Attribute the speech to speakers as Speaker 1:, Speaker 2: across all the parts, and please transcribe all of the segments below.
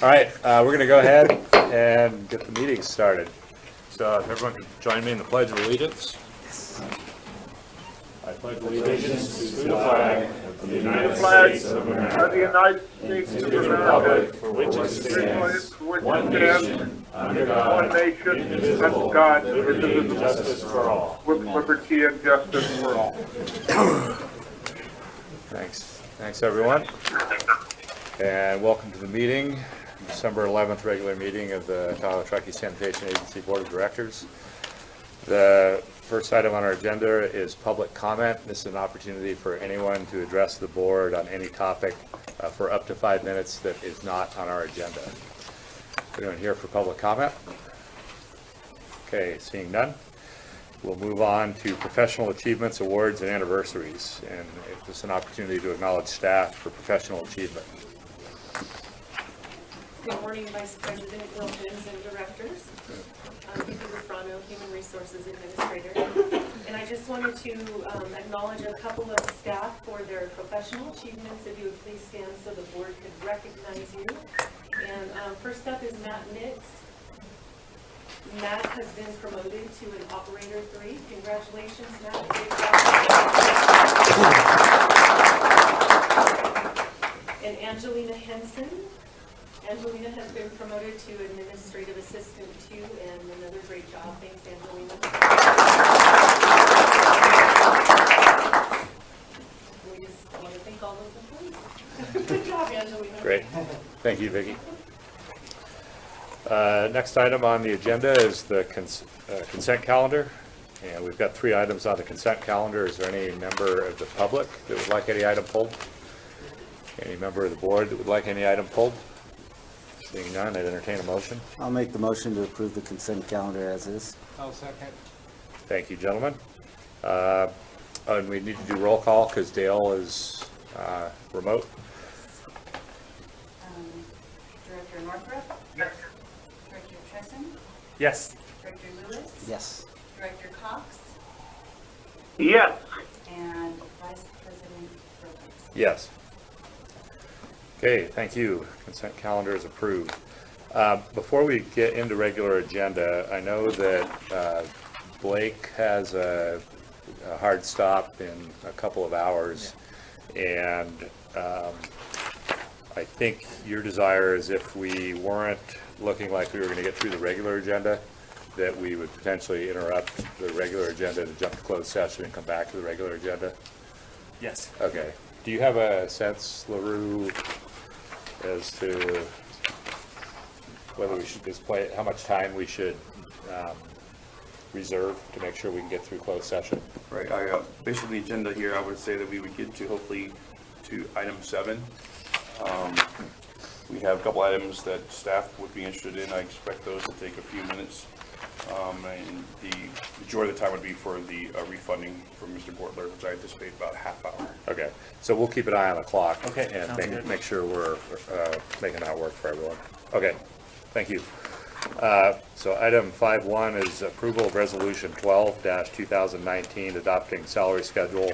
Speaker 1: All right, we're going to go ahead and get the meeting started. So if everyone could join me in the Pledge of Allegiance. I pledge allegiance to the flag of the United States of America, and to the republic for which it stands, one nation, under God, indivisible, with liberty and justice for all.
Speaker 2: With liberty and justice for all.
Speaker 1: Thanks everyone. And welcome to the meeting, December 11th regular meeting of the Cuyahoga Truckee Sanitation Agency Board of Directors. The first item on our agenda is public comment. This is an opportunity for anyone to address the board on any topic for up to 5 minutes that is not on our agenda. Anyone here for public comment? Okay, seeing none. We'll move on to professional achievements, awards, and anniversaries. And it's an opportunity to acknowledge staff for professional achievement.
Speaker 3: Good morning, Vice President Wilkins and directors. I'm Vicki Rufrano, Human Resources Administrator. And I just wanted to acknowledge a couple of staff for their professional achievements. If you would please stand so the board could recognize you. And first up is Matt Nitz. Matt has been promoted to an Operator 3. Congratulations, Matt. Great job. And Angelina Henson. Angelina has been promoted to Administrative Assistant 2, and another great job. Thanks, Angelina. We just want to thank all those employees. Good job, Angelina.
Speaker 1: Great. Thank you, Vicki. Next item on the agenda is the consent calendar. And we've got 3 items on the consent calendar. Is there any member of the public that would like any item pulled? Any member of the board that would like any item pulled? Seeing none, I'd entertain a motion.
Speaker 4: I'll make the motion to approve the consent calendar as is.
Speaker 2: I'll second.
Speaker 1: Thank you, gentlemen. And we need to do roll call because Dale is remote.
Speaker 5: Director Northrup? Yes. Director Tresson?
Speaker 2: Yes.
Speaker 5: Director Lewis?
Speaker 4: Yes.
Speaker 5: Director Cox?
Speaker 2: Yes.
Speaker 5: And Vice President Wilkins?
Speaker 1: Yes. Okay, thank you. Consent calendar is approved. Before we get into regular agenda, I know that Blake has a hard stop in a couple of hours. And I think your desire is if we weren't looking like we were going to get through the regular agenda, that we would potentially interrupt the regular agenda to jump to closed session and come back to the regular agenda?
Speaker 2: Yes.
Speaker 1: Okay. Do you have a sense, LaRue, as to whether we should display, how much time we should reserve to make sure we can get through closed session?
Speaker 6: Right, based on the agenda here, I would say that we would get to hopefully to item 7. We have a couple items that staff would be interested in. I expect those to take a few minutes. And the majority of the time would be for the refunding from Mr. Bortler, which I anticipate about a half hour.
Speaker 1: Okay, so we'll keep an eye on the clock.
Speaker 6: Okay,
Speaker 1: And
Speaker 6: sounds good.
Speaker 1: make sure we're making that work for everyone. Okay, thank you. So item 5.1 is approval of resolution 12-2019, adopting salary schedule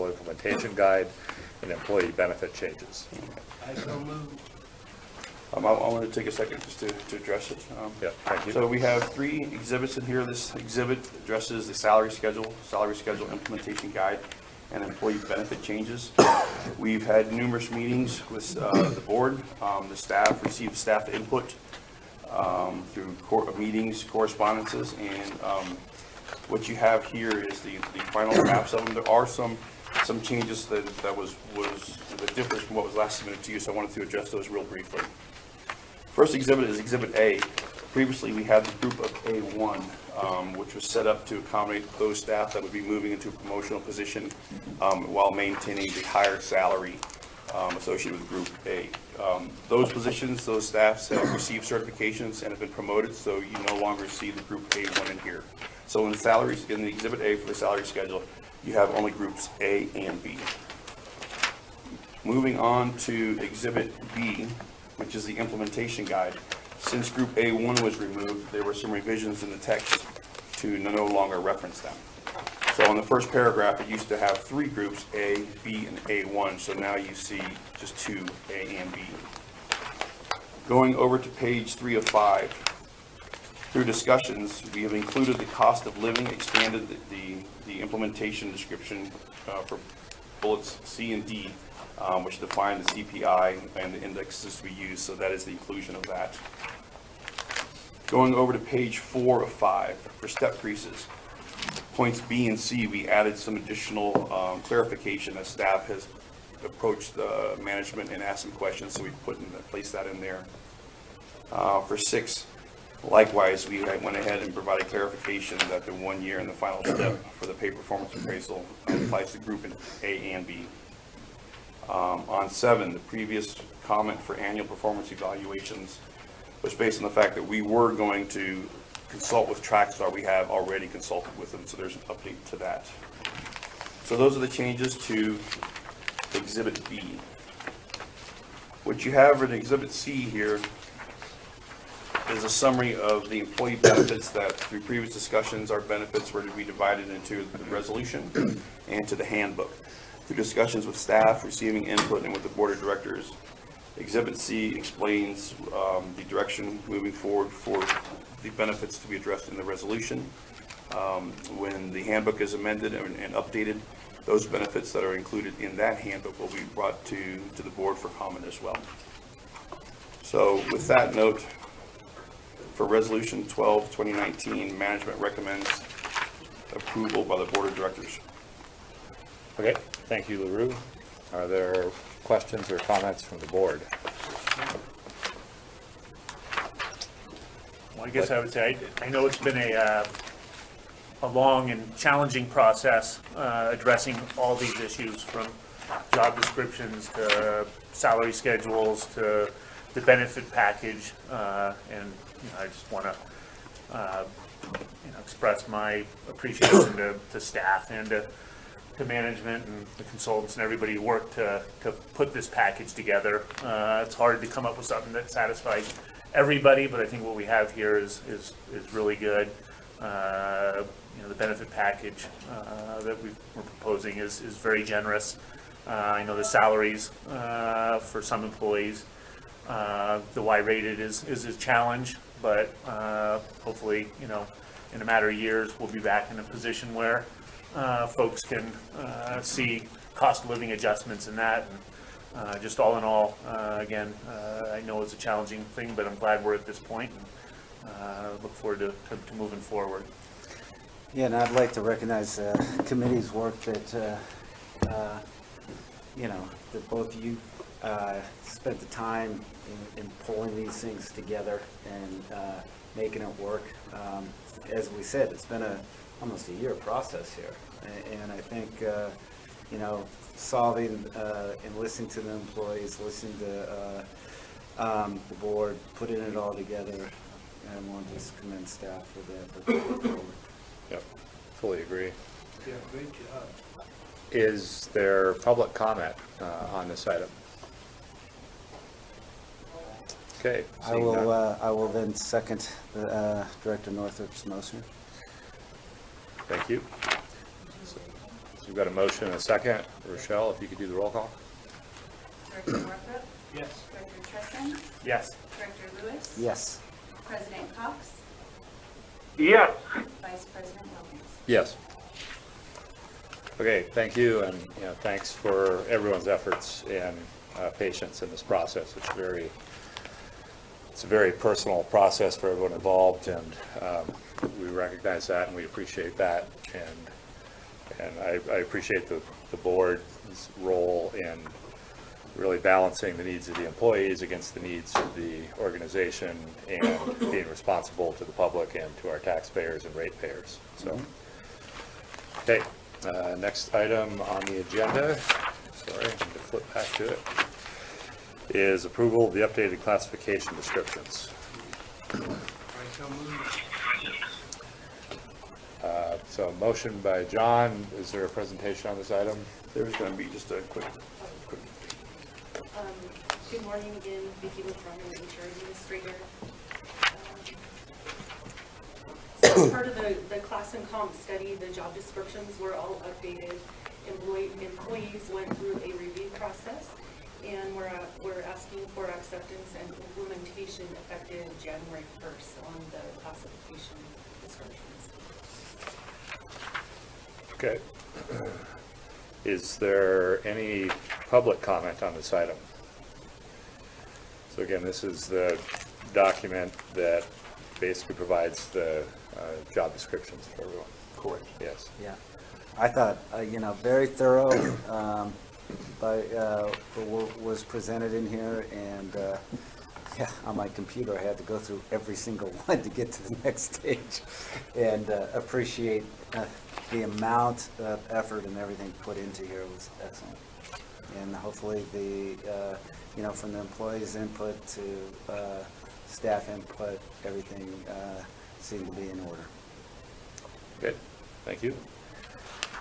Speaker 1: implementation guide, and employee benefit changes.
Speaker 2: I so move.
Speaker 6: I want to take a second just to address it.
Speaker 1: Yeah, thank you.
Speaker 6: So we have 3 exhibits in here. This exhibit addresses the salary schedule implementation guide, and employee benefit changes. We've had numerous meetings with the board. The staff received staff input through meetings, correspondences, and what you have here is the final drafts of them. There are some changes that was the difference from what was last submitted to you, so I wanted to address those real briefly. First exhibit is Exhibit A. Previously, we had the group of A1, which was set up to accommodate those staff that would be moving into a promotional position while maintaining the higher salary associated with Group A. Those positions, those staffs have received certifications and have been promoted, so you no longer see the Group A1 in here. So in the Exhibit A for the salary schedule, you have only Groups A and B. Moving on to Exhibit B, which is the implementation guide. Since Group A1 was removed, there were some revisions in the text to no longer reference them. So in the first paragraph, it used to have 3 groups, A, B, and A1. So now you see just 2, A and B. Going over to page 3 of 5. Through discussions, we have included the cost of living, expanded the implementation description for bullets C and D, which define the CPI and the indexes we use, so that is the inclusion of that. Going over to page 4 of 5, for step increases, points B and C, we added some additional clarification as staff has approached the management and asked some questions, so we placed that in there. For 6, likewise, we went ahead and provided clarification that the 1 year and the final step for the pay performance appraisal applies to group in A and B. On 7, the previous comment for annual performance evaluations was based on the fact that we were going to consult with Trackstar. We have already consulted with them, so there's an update to that. So those are the changes to Exhibit B. What you have in Exhibit C here is a summary of the employee benefits that through previous discussions, our benefits were to be divided into the resolution and to the handbook. Through discussions with staff, receiving input, and with the board of directors, Exhibit C explains the direction moving forward for the benefits to be addressed in the resolution. When the handbook is amended and updated, those benefits that are included in that handbook will be brought to the board for comment as well. So with that note, for Resolution 12, 2019, management recommends approval by the board of directors.
Speaker 1: Okay, thank you, LaRue. Are there questions or comments from the board?
Speaker 2: Well, I guess I would say, I know it's been a long and challenging process addressing all these issues, from job descriptions to salary schedules to the benefit package, and I just want to express my appreciation to staff and to management and the consultants and everybody who worked to put this package together. It's hard to come up with something that satisfies everybody, but I think what we have here is really good. The benefit package that we're proposing is very generous. I know the salaries for some employees, the Y-rated is a challenge, but hopefully, in a matter of years, we'll be back in a position where folks can see cost of living adjustments in that. And just all in all, again, I know it's a challenging thing, but I'm glad we're at this point, and look forward to moving forward.
Speaker 4: Yeah, and I'd like to recognize the committee's work that, that both of you spent the time in pulling these things together and making it work. As we said, it's been almost a year process here, and I think solving and listening to the employees, listening to the board, putting it all together, and I want to just commend staff for that.
Speaker 1: Yep, fully agree.
Speaker 2: Yeah, great job.
Speaker 1: Is there public comment on this item? Okay.
Speaker 4: I will then second the Director Northrop's motion.
Speaker 1: Thank you. So we've got a motion and a second. Rochelle, if you could do the roll call.
Speaker 5: Director Northrup?
Speaker 2: Yes.
Speaker 5: Director Tresson?
Speaker 2: Yes.
Speaker 5: Director Lewis?
Speaker 4: Yes.
Speaker 5: President Cox?
Speaker 2: Yes.
Speaker 5: Vice President Wilkins?
Speaker 1: Yes. Okay, thank you, and thanks for everyone's efforts and patience in this process. It's a very personal process for everyone involved, and we recognize that and we appreciate that, and I appreciate the board's role in really balancing the needs of the employees against the needs of the organization and being responsible to the public and to our taxpayers and ratepayers. So, okay, next item on the agenda, sorry, I'm going to flip back to it, is approval of the updated classification descriptions. So motion by John. Is there a presentation on this item?
Speaker 6: There's going to be just a quick.
Speaker 3: Good morning again, Vicki Lefrano, HR Administrator. So as part of the class and comp study, the job descriptions were all updated. Employees went through a review process, And we're asking for acceptance and implementation effective January 1st on the classification descriptions.
Speaker 1: Okay. Is there any public comment on this item? So again, this is the document that basically provides the job descriptions for everyone.
Speaker 6: Correct.
Speaker 1: Yes.
Speaker 4: Yeah, I thought, very thorough, what was presented in here, and, yeah, on my computer, I had to go through every single one to get to the next stage, and appreciate the amount of effort and everything put into here was excellent. And hopefully from the employees' input to staff input, everything seemed to be in order.
Speaker 1: Good, thank you.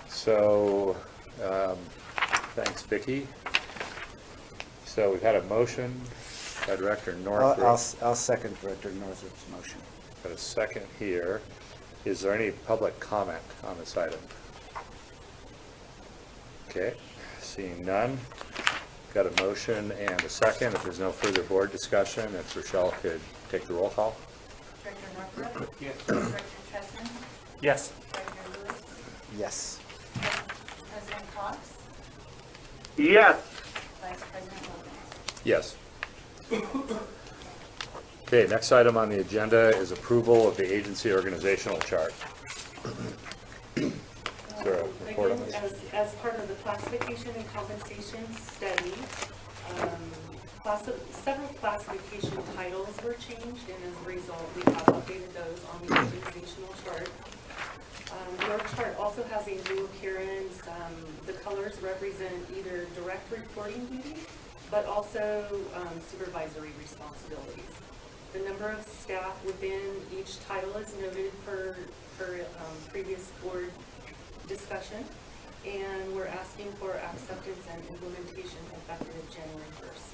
Speaker 1: So, thanks, Vicki. So we've had a motion by Director Northrup.
Speaker 4: I'll second Director Northrup's motion.
Speaker 1: Got a second here. Is there any public comment on this item? Okay, seeing none. Got a motion and a second. If there's no further board discussion, if Rochelle could take the roll call.
Speaker 5: Director Northrup?
Speaker 2: Yes.
Speaker 5: Director Chessman?
Speaker 2: Yes.
Speaker 5: Director Lewis?
Speaker 4: Yes.
Speaker 5: President Cox?
Speaker 2: Yes.
Speaker 5: Vice President Wilkins?
Speaker 1: Yes. Okay, next item on the agenda is approval of the agency organizational chart. Is there a report on
Speaker 3: Again,
Speaker 1: this?
Speaker 3: as part of the classification and compensation study, several classification titles were changed, and as a result, we have updated those on the organizational chart. Your chart also has a new appearance. The colors represent either direct reporting duty, but also supervisory responsibilities. The number of staff within each title is noted per previous board discussion, and we're asking for acceptance and implementation effective January 1st.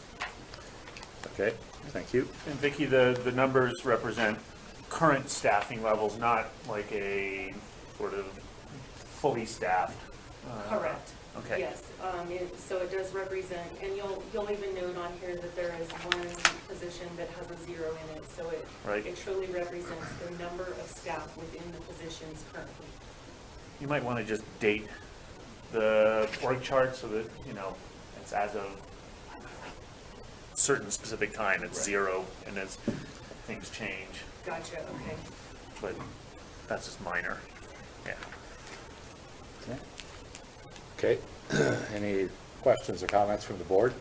Speaker 1: Okay, thank you.
Speaker 2: And Vicki, the numbers represent current staffing levels, not like a sort of fully staffed.
Speaker 3: Correct.
Speaker 2: Okay.
Speaker 3: Yes, so it does represent, and you'll even note on here that there is one position that has a 0 in it, so
Speaker 2: Right.
Speaker 3: it truly represents the number of staff within the positions currently.
Speaker 2: You might want to just date the org chart so that, it's as of a certain specific time, it's 0, and as things change,
Speaker 3: Gotcha, okay.
Speaker 2: but that's just minor. Yeah.
Speaker 4: Okay.
Speaker 1: Okay, any questions or comments from the board?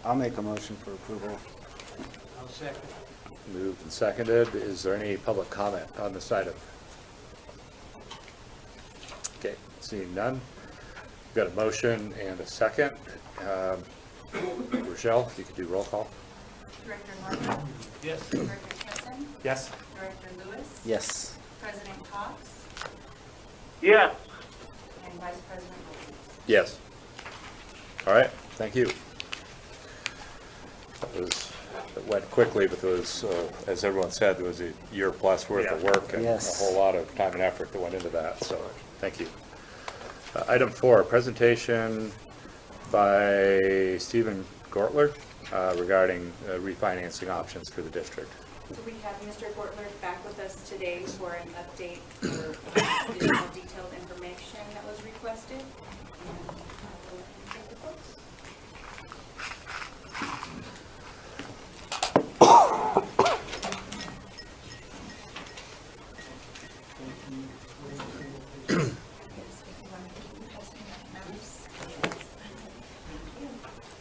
Speaker 4: I'll make a motion for approval.
Speaker 7: I'll second.
Speaker 1: Moved and seconded. Is there any public comment on this item? Okay, seeing none. We've got a motion and a second. Rochelle, if you could do roll call.
Speaker 5: Director Northrup?
Speaker 7: Yes.
Speaker 5: Director Chessman?
Speaker 2: Yes?
Speaker 5: Director Lewis?
Speaker 4: Yes.
Speaker 5: President Cox?
Speaker 2: Yes.
Speaker 5: And Vice President Wilkins?
Speaker 1: Yes. All right, thank you. It went quickly, but there was, as everyone said, there was a year plus worth of
Speaker 2: Yeah.
Speaker 1: work and a
Speaker 4: Yes.
Speaker 1: whole lot of time and effort that went into that, so thank you. Item 4, presentation by Stephen Gortler regarding refinancing options for the district.
Speaker 5: So we have Mr. Gortler back with us today for an update for additional detailed information that was requested. And I will let him take the quotes.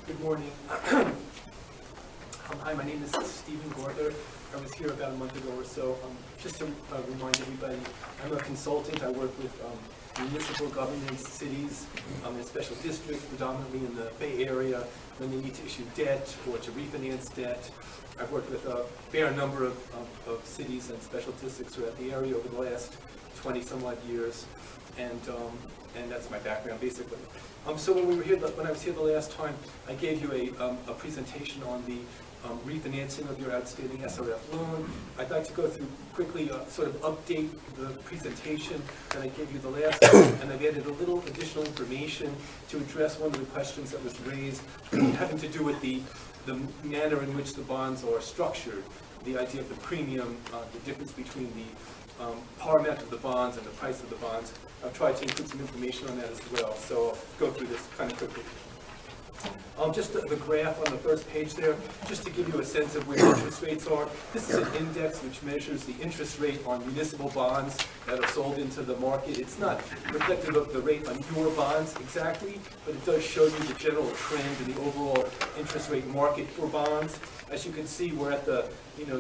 Speaker 7: Good morning. Hi, my name is Stephen Gortler. I was here about a month ago or so. Just to remind everybody, I'm a consultant. I work with municipal governments, cities, and special districts, predominantly in the Bay Area, when they need to issue debt or to refinance debt. I've worked with a fair number of cities and special districts throughout the area over the last 20-some-odd years, and that's my background, basically. So when I was here the last time, I gave you a presentation on the refinancing of your outstanding SRF loan. I'd like to go through quickly, sort of update the presentation that I gave you the last time, and I've added a little additional information to address one of the questions that was raised having to do with the manner in which the bonds are structured, the idea of the premium, the difference between the par amount of the bonds and the price of the bonds. I've tried to include some information on that as well, so I'll go through this kind of quickly. Just the graph on the first page there, just to give you a sense of where interest rates are. This is an index which measures the interest rate on municipal bonds that are sold into the market. It's not reflective of the rate on your bonds exactly, but it does show you the general trend in the overall interest rate market for bonds. As you can see, we're at the,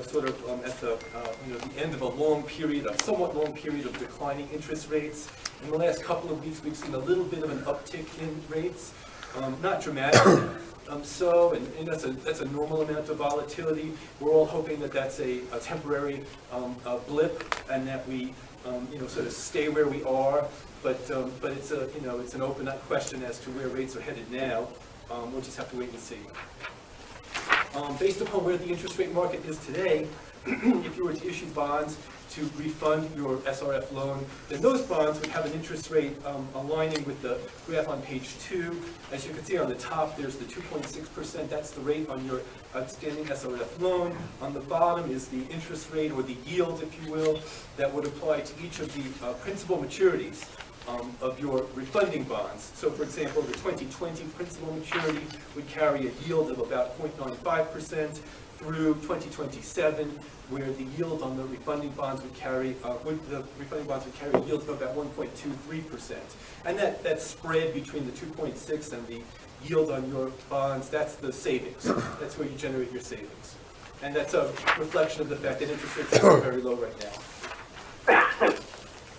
Speaker 7: sort of at the, the end of a long period, a somewhat long period of declining interest rates. In the last couple of weeks, we've seen a little bit of an uptick in rates. Not dramatically, and that's a normal amount of volatility. We're all hoping that that's a temporary blip, and that we sort of stay where we are. But it's an open question as to where rates are headed now. We'll just have to wait and see. Based upon where the interest rate market is today, if you were to issue bonds to refund your SRF loan, then those bonds would have an interest rate aligning with the graph on page 2. As you can see on the top, there's the 2.6%. That's the rate on your outstanding SRF loan. On the bottom is the interest rate, or the yield, if you will, that would apply to each of the principal maturities of your refunding bonds. So for example, the 2020 principal maturity would carry a yield of about 0.95% through 2027, where the yield on the refunding bonds would carry, a yield of about 1.23%. And that spread between the 2.6 and the yield on your bonds, that's the savings. That's where you generate your savings. And that's a reflection of the fact that interest rates are very low right now.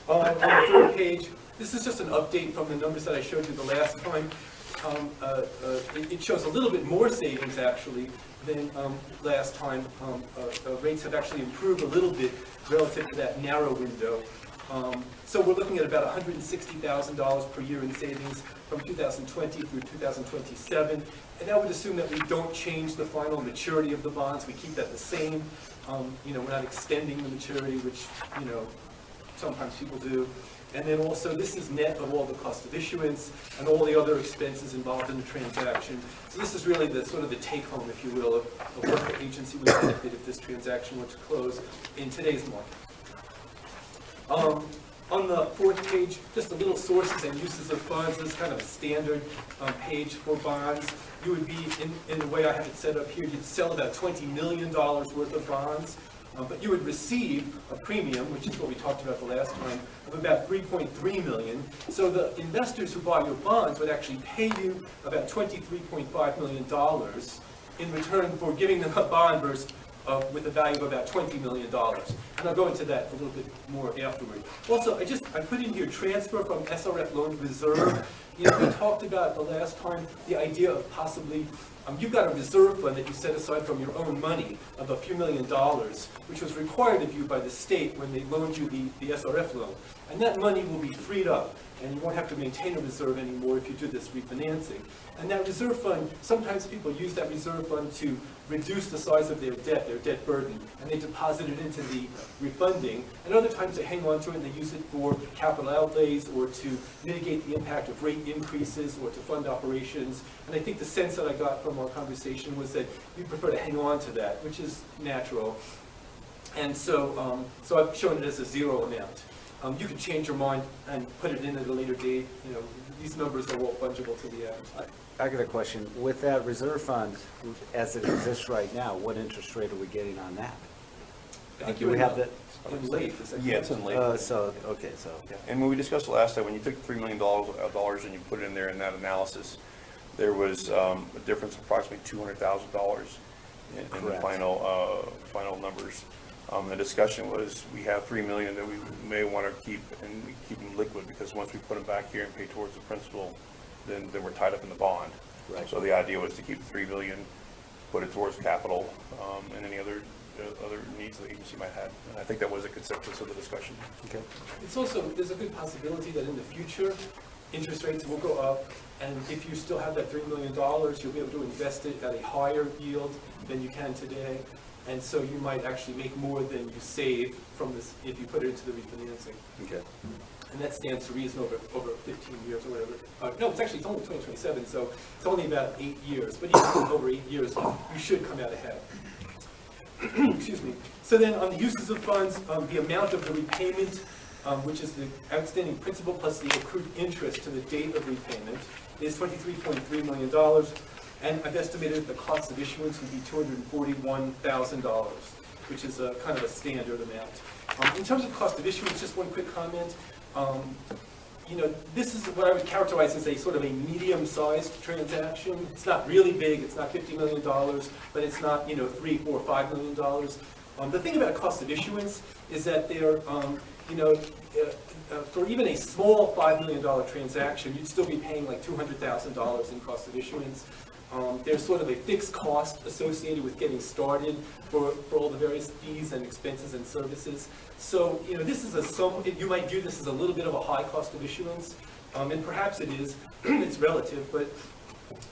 Speaker 7: On the third page, this is just an update from the numbers that I showed you the last time. It shows a little bit more savings, actually, than last time. Rates have actually improved a little bit relative to that narrow window. So we're looking at about $160,000 per year in savings from 2020 through 2027. And that would assume that we don't change the final maturity of the bonds. We keep that the same. We're not extending the maturity, which, sometimes people do. And then also, this is net of all the cost of issuance and all the other expenses involved in the transaction. So this is really the sort of the take-home, if you will, of what the agency would benefit if this transaction were to close in today's market. On the fourth page, just a little sources and uses of funds. This is kind of a standard page for bonds. You would be, in the way I have it set up here, you'd sell about $20 million worth of bonds. But you would receive a premium, which is what we talked about the last time, of about $3.3 million. So the investors who buy your bonds would actually pay you about $23.5 million in return for giving them a bond with a value of about $20 million. And I'll go into that a little bit more afterward. Also, I put in here transfer from SRF loan reserve. We talked about the last time the idea of possibly you've got a reserve fund that you set aside from your own money of a few $1 million, which was required of you by the state when they loaned you the SRF loan. And that money will be freed up, and you won't have to maintain a reserve anymore if you do this refinancing. And that reserve fund, sometimes people use that reserve fund to reduce the size of their debt burden, and they deposit it into the refunding. And other times they hang on to it and they use it for capital outlays or to mitigate the impact of rate increases or to fund operations. And I think the sense that I got from our conversation was that you prefer to hang on to that, which is natural. And so, I've shown it as a zero amount. You can change your mind and put it in at a later date. These numbers are all fungible to the end.
Speaker 4: I got a question. With that reserve fund, as it exists right now, what interest rate are we getting on that?
Speaker 7: I think
Speaker 4: Do
Speaker 7: you
Speaker 4: we have that?
Speaker 7: in late. Is that
Speaker 6: Yeah, it's in late.
Speaker 4: Okay.
Speaker 6: Yeah. And when we discussed last time, when you took $3 million and you put it in there in that analysis, there was a difference of approximately $200,000 in the final numbers. The discussion was we have $3 million that we may want to keep them liquid, because once we put them back here and pay towards the principal, then we're tied up in the bond.
Speaker 4: Right.
Speaker 6: So the idea was to keep $3 million, put it towards capital and any other needs the agency might have. And I think that was a consensus of the discussion.
Speaker 4: Okay.
Speaker 7: It's also, there's a good possibility that in the future, interest rates will go up, and if you still have that $3 million, you'll be able to invest it at a higher yield than you can today. And so you might actually make more than you save from this if you put it into the refinancing.
Speaker 6: Okay.
Speaker 7: And that stands to reason over 15 years or whatever. No, it's only 2027, so it's only about 8 years. But even over 8 years, you should come out ahead. Excuse me. So then on the uses of funds, the amount of the repayment, which is the outstanding principal plus the accrued interest to the date of repayment, is $23.3 million. And I've estimated the cost of issuance would be $241,000, which is a kind of a standard amount. In terms of cost of issuance, just one quick comment. You know, this is what I would characterize as a sort of a medium-sized transaction. It's not really big, it's not $50 million, but it's not, you know, $3, $4, $5 million. The thing about cost of issuance is that they're, you know, for even a small $5 million transaction, you'd still be paying like $200,000 in cost of issuance. There's sort of a fixed cost associated with getting started for all the various fees and expenses and services. So, you know, this is you might view this as a little bit of a high cost of issuance, and perhaps it is, it's relative, but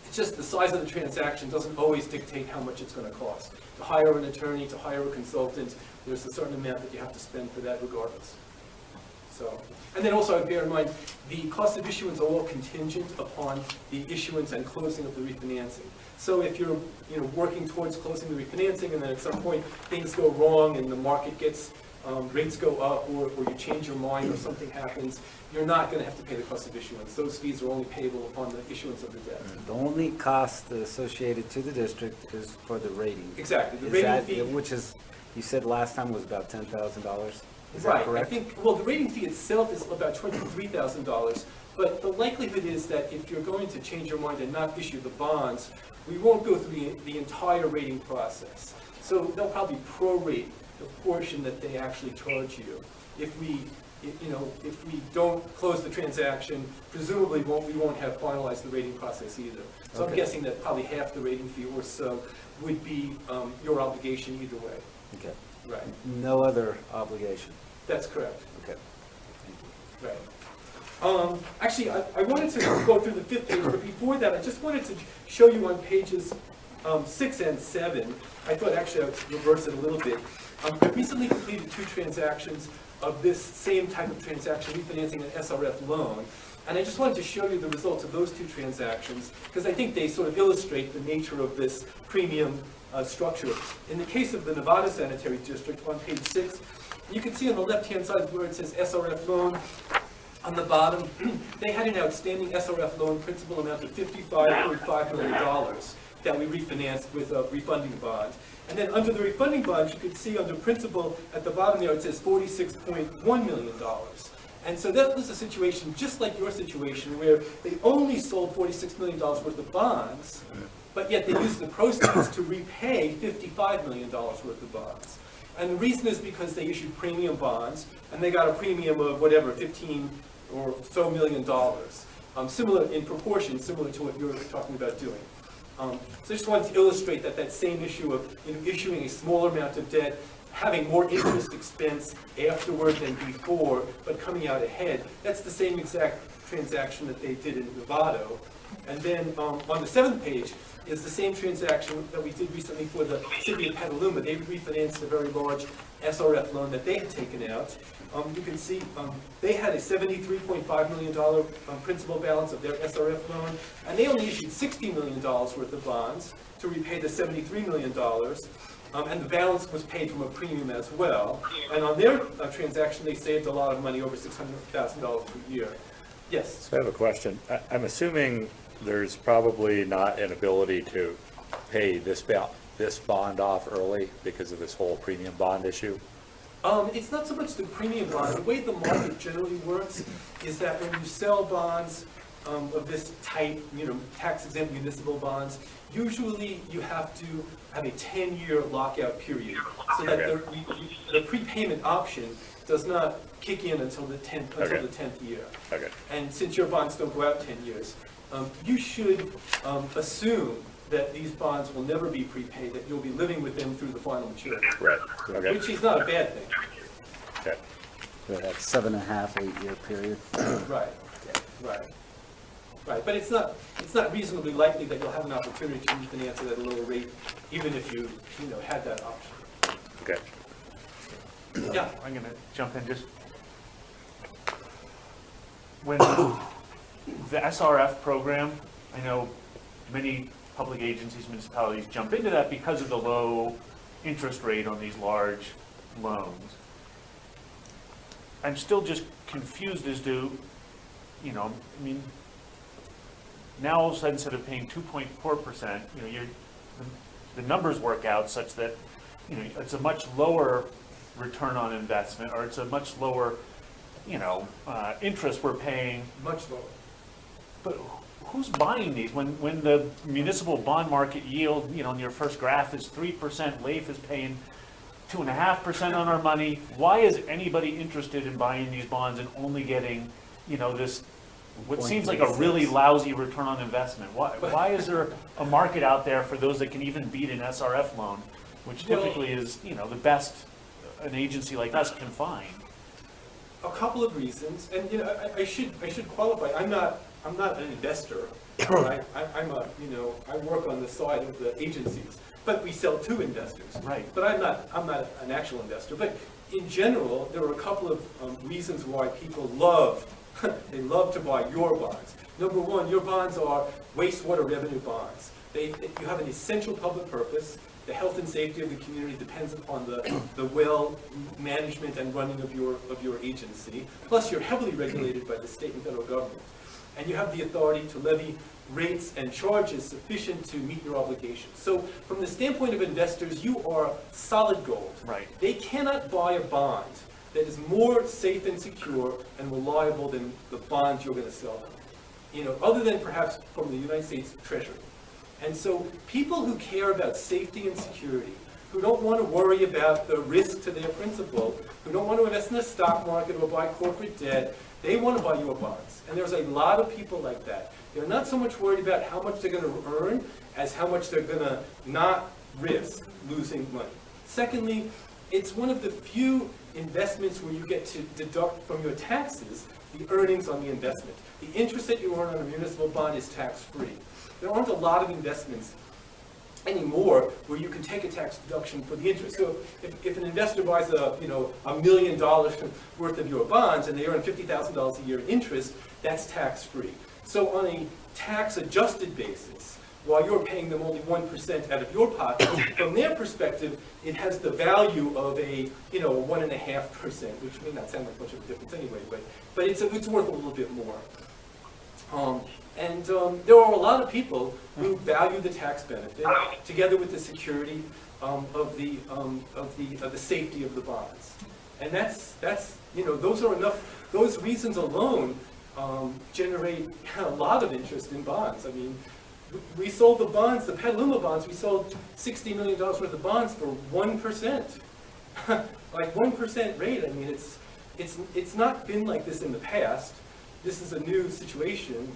Speaker 7: it's just the size of the transaction doesn't always dictate how much it's going to cost. To hire an attorney, to hire a consultant, there's a certain amount that you have to spend for that regardless. So, and then also bear in mind, the cost of issuance are all contingent upon the issuance and closing of the refinancing. So if you're, you know, working towards closing the refinancing and then at some point things go wrong and the market gets, rates go up or you change your mind or something happens, you're not going to have to pay the cost of issuance. Those fees are only payable upon the issuance of the debt.
Speaker 4: The only cost associated to the district is for the rating.
Speaker 7: Exactly. The
Speaker 4: Is
Speaker 7: rating
Speaker 4: that,
Speaker 7: fee,
Speaker 4: which is, you said last time was about $10,000? Is that
Speaker 7: right.
Speaker 4: correct?
Speaker 7: I think, well, the rating fee itself is about $23,000, but the likelihood is that if you're going to change your mind and not issue the bonds, we won't go through the entire rating process. So they'll probably prorate the portion that they actually charge you. If we don't close the transaction, presumably we won't have finalized the rating process either. So I'm
Speaker 4: Okay.
Speaker 7: guessing that probably half the rating fee or so would be your obligation either way.
Speaker 4: Okay.
Speaker 7: Right.
Speaker 4: No other obligation?
Speaker 7: That's correct.
Speaker 4: Okay.
Speaker 7: Right. Actually, I wanted to go through the 5th page, but before that, I just wanted to show you on pages 6 and 7. I thought actually I would reverse it a little bit. I recently completed 2 transactions of this same type of transaction, refinancing an SRF loan. And I just wanted to show you the results of those 2 transactions, because I think they sort of illustrate the nature of this premium structure. In the case of the Nevada Sanitary District, on page 6, you can see on the left-hand side where it says SRF loan. On the bottom, they had an outstanding SRF loan principal amount of $55.5 million that we refinanced with a refunding bond. And then under the refunding bond, you could see under principal at the bottom there, it says $46.1 million. And so that was a situation just like your situation where they only sold $46 million worth of bonds, but yet they used the proceeds to repay $55 million worth of bonds. And the reason is because they issued premium bonds, and they got a premium of whatever, 15 or so million dollars. Similar in proportion, similar to what you're talking about doing. So I just wanted to illustrate that same issue of issuing a smaller amount of debt, having more interest expense afterward than before, but coming out ahead. That's the same exact transaction that they did in Novato. And then on the 7th page is the same transaction that we did recently for the city of Petaluma. They refinanced a very large SRF loan that they had taken out. You can see they had a $73.5 million principal balance of their SRF loan, and they only issued $60 million worth of bonds to repay the $73 million. And the balance was paid from a premium as well. And on their transaction, they saved a lot of money, over $600,000 per year. Yes?
Speaker 1: So I have a question. I'm assuming there's probably not an ability to pay this bond off early because of this whole premium bond issue?
Speaker 7: It's not so much the premium bond. The way the market generally works is that when you sell bonds of this type, tax-exempt municipal bonds, usually you have to have a 10-year lockout period, so that the prepayment option does not kick in until the 10th year.
Speaker 1: Okay.
Speaker 7: And since your bonds don't go out 10 years, you should assume that these bonds will never be prepaid, that you'll be living with them through the final maturity.
Speaker 1: Right. Okay.
Speaker 7: Which is not a bad thing.
Speaker 1: Okay.
Speaker 4: For that 7.5, 8-year period?
Speaker 7: Right, right. Right, but it's not reasonably likely that you'll have an opportunity to refinance it at a lower rate, even if you had that option.
Speaker 1: Okay.
Speaker 7: Yeah,
Speaker 2: I'm gonna jump in just. When the SRF program, I know many public agencies, municipalities jump into that because of the low interest rate on these large loans. I'm still just confused as to, I mean, now all of a sudden, instead of paying 2.4%, the numbers work out such that, it's a much lower return on investment, or it's a much lower, interest we're paying.
Speaker 7: much lower.
Speaker 2: But who's buying these? When the municipal bond market yield, in your first graph is 3%, LAIF is paying 2.5% on our money. Why is anybody interested in buying these bonds and only getting, this, what seems like a really lousy return on investment? Why is there a market out there for those that can even beat an SRF loan, which typically is, the best an agency like us can find?
Speaker 7: A couple of reasons, and I should qualify. I'm not an investor. Right? I work on the side of the agencies, but we sell to investors.
Speaker 2: Right.
Speaker 7: But I'm not an actual investor. But in general, there are a couple of reasons why people love to buy your bonds. Number one, your bonds are wastewater revenue bonds. You have an essential public purpose. The health and safety of the community depends upon the well management and running of your agency. Plus, you're heavily regulated by the state and federal government. And you have the authority to levy rates and charges sufficient to meet your obligations. So from the standpoint of investors, you are solid gold.
Speaker 2: Right.
Speaker 7: They cannot buy a bond that is more safe and secure and reliable than the bonds you're going to sell them, other than perhaps from the United States Treasury. And so people who care about safety and security, who don't want to worry about the risk to their principal, who don't want to invest in the stock market or buy corporate debt, they want to buy your bonds. And there's a lot of people like that. They're not so much worried about how much they're going to earn as how much they're going to not risk losing money. Secondly, it's one of the few investments where you get to deduct from your taxes the earnings on the investment. The interest that you earn on a municipal bond is tax-free. There aren't a lot of investments anymore where you can take a tax deduction for the interest. So if an investor buys $1 million worth of your bonds and they earn $50,000 a year in interest, that's tax-free. So on a tax-adjusted basis, while you're paying them only 1% out of your pocket, from their perspective, it has the value of a 1.5%, which may not sound like much of a difference anyway, but it's worth a little bit more. There are a lot of people who value the tax benefit together with the security of the safety of the bonds, and that's those are enough. Those reasons alone generate a lot of interest in bonds. I mean, we sold the bonds, the Petaluma bonds. We sold $60 million worth of bonds for 1%, like 1% rate. I mean, it's not been like this in the past. This is a new situation,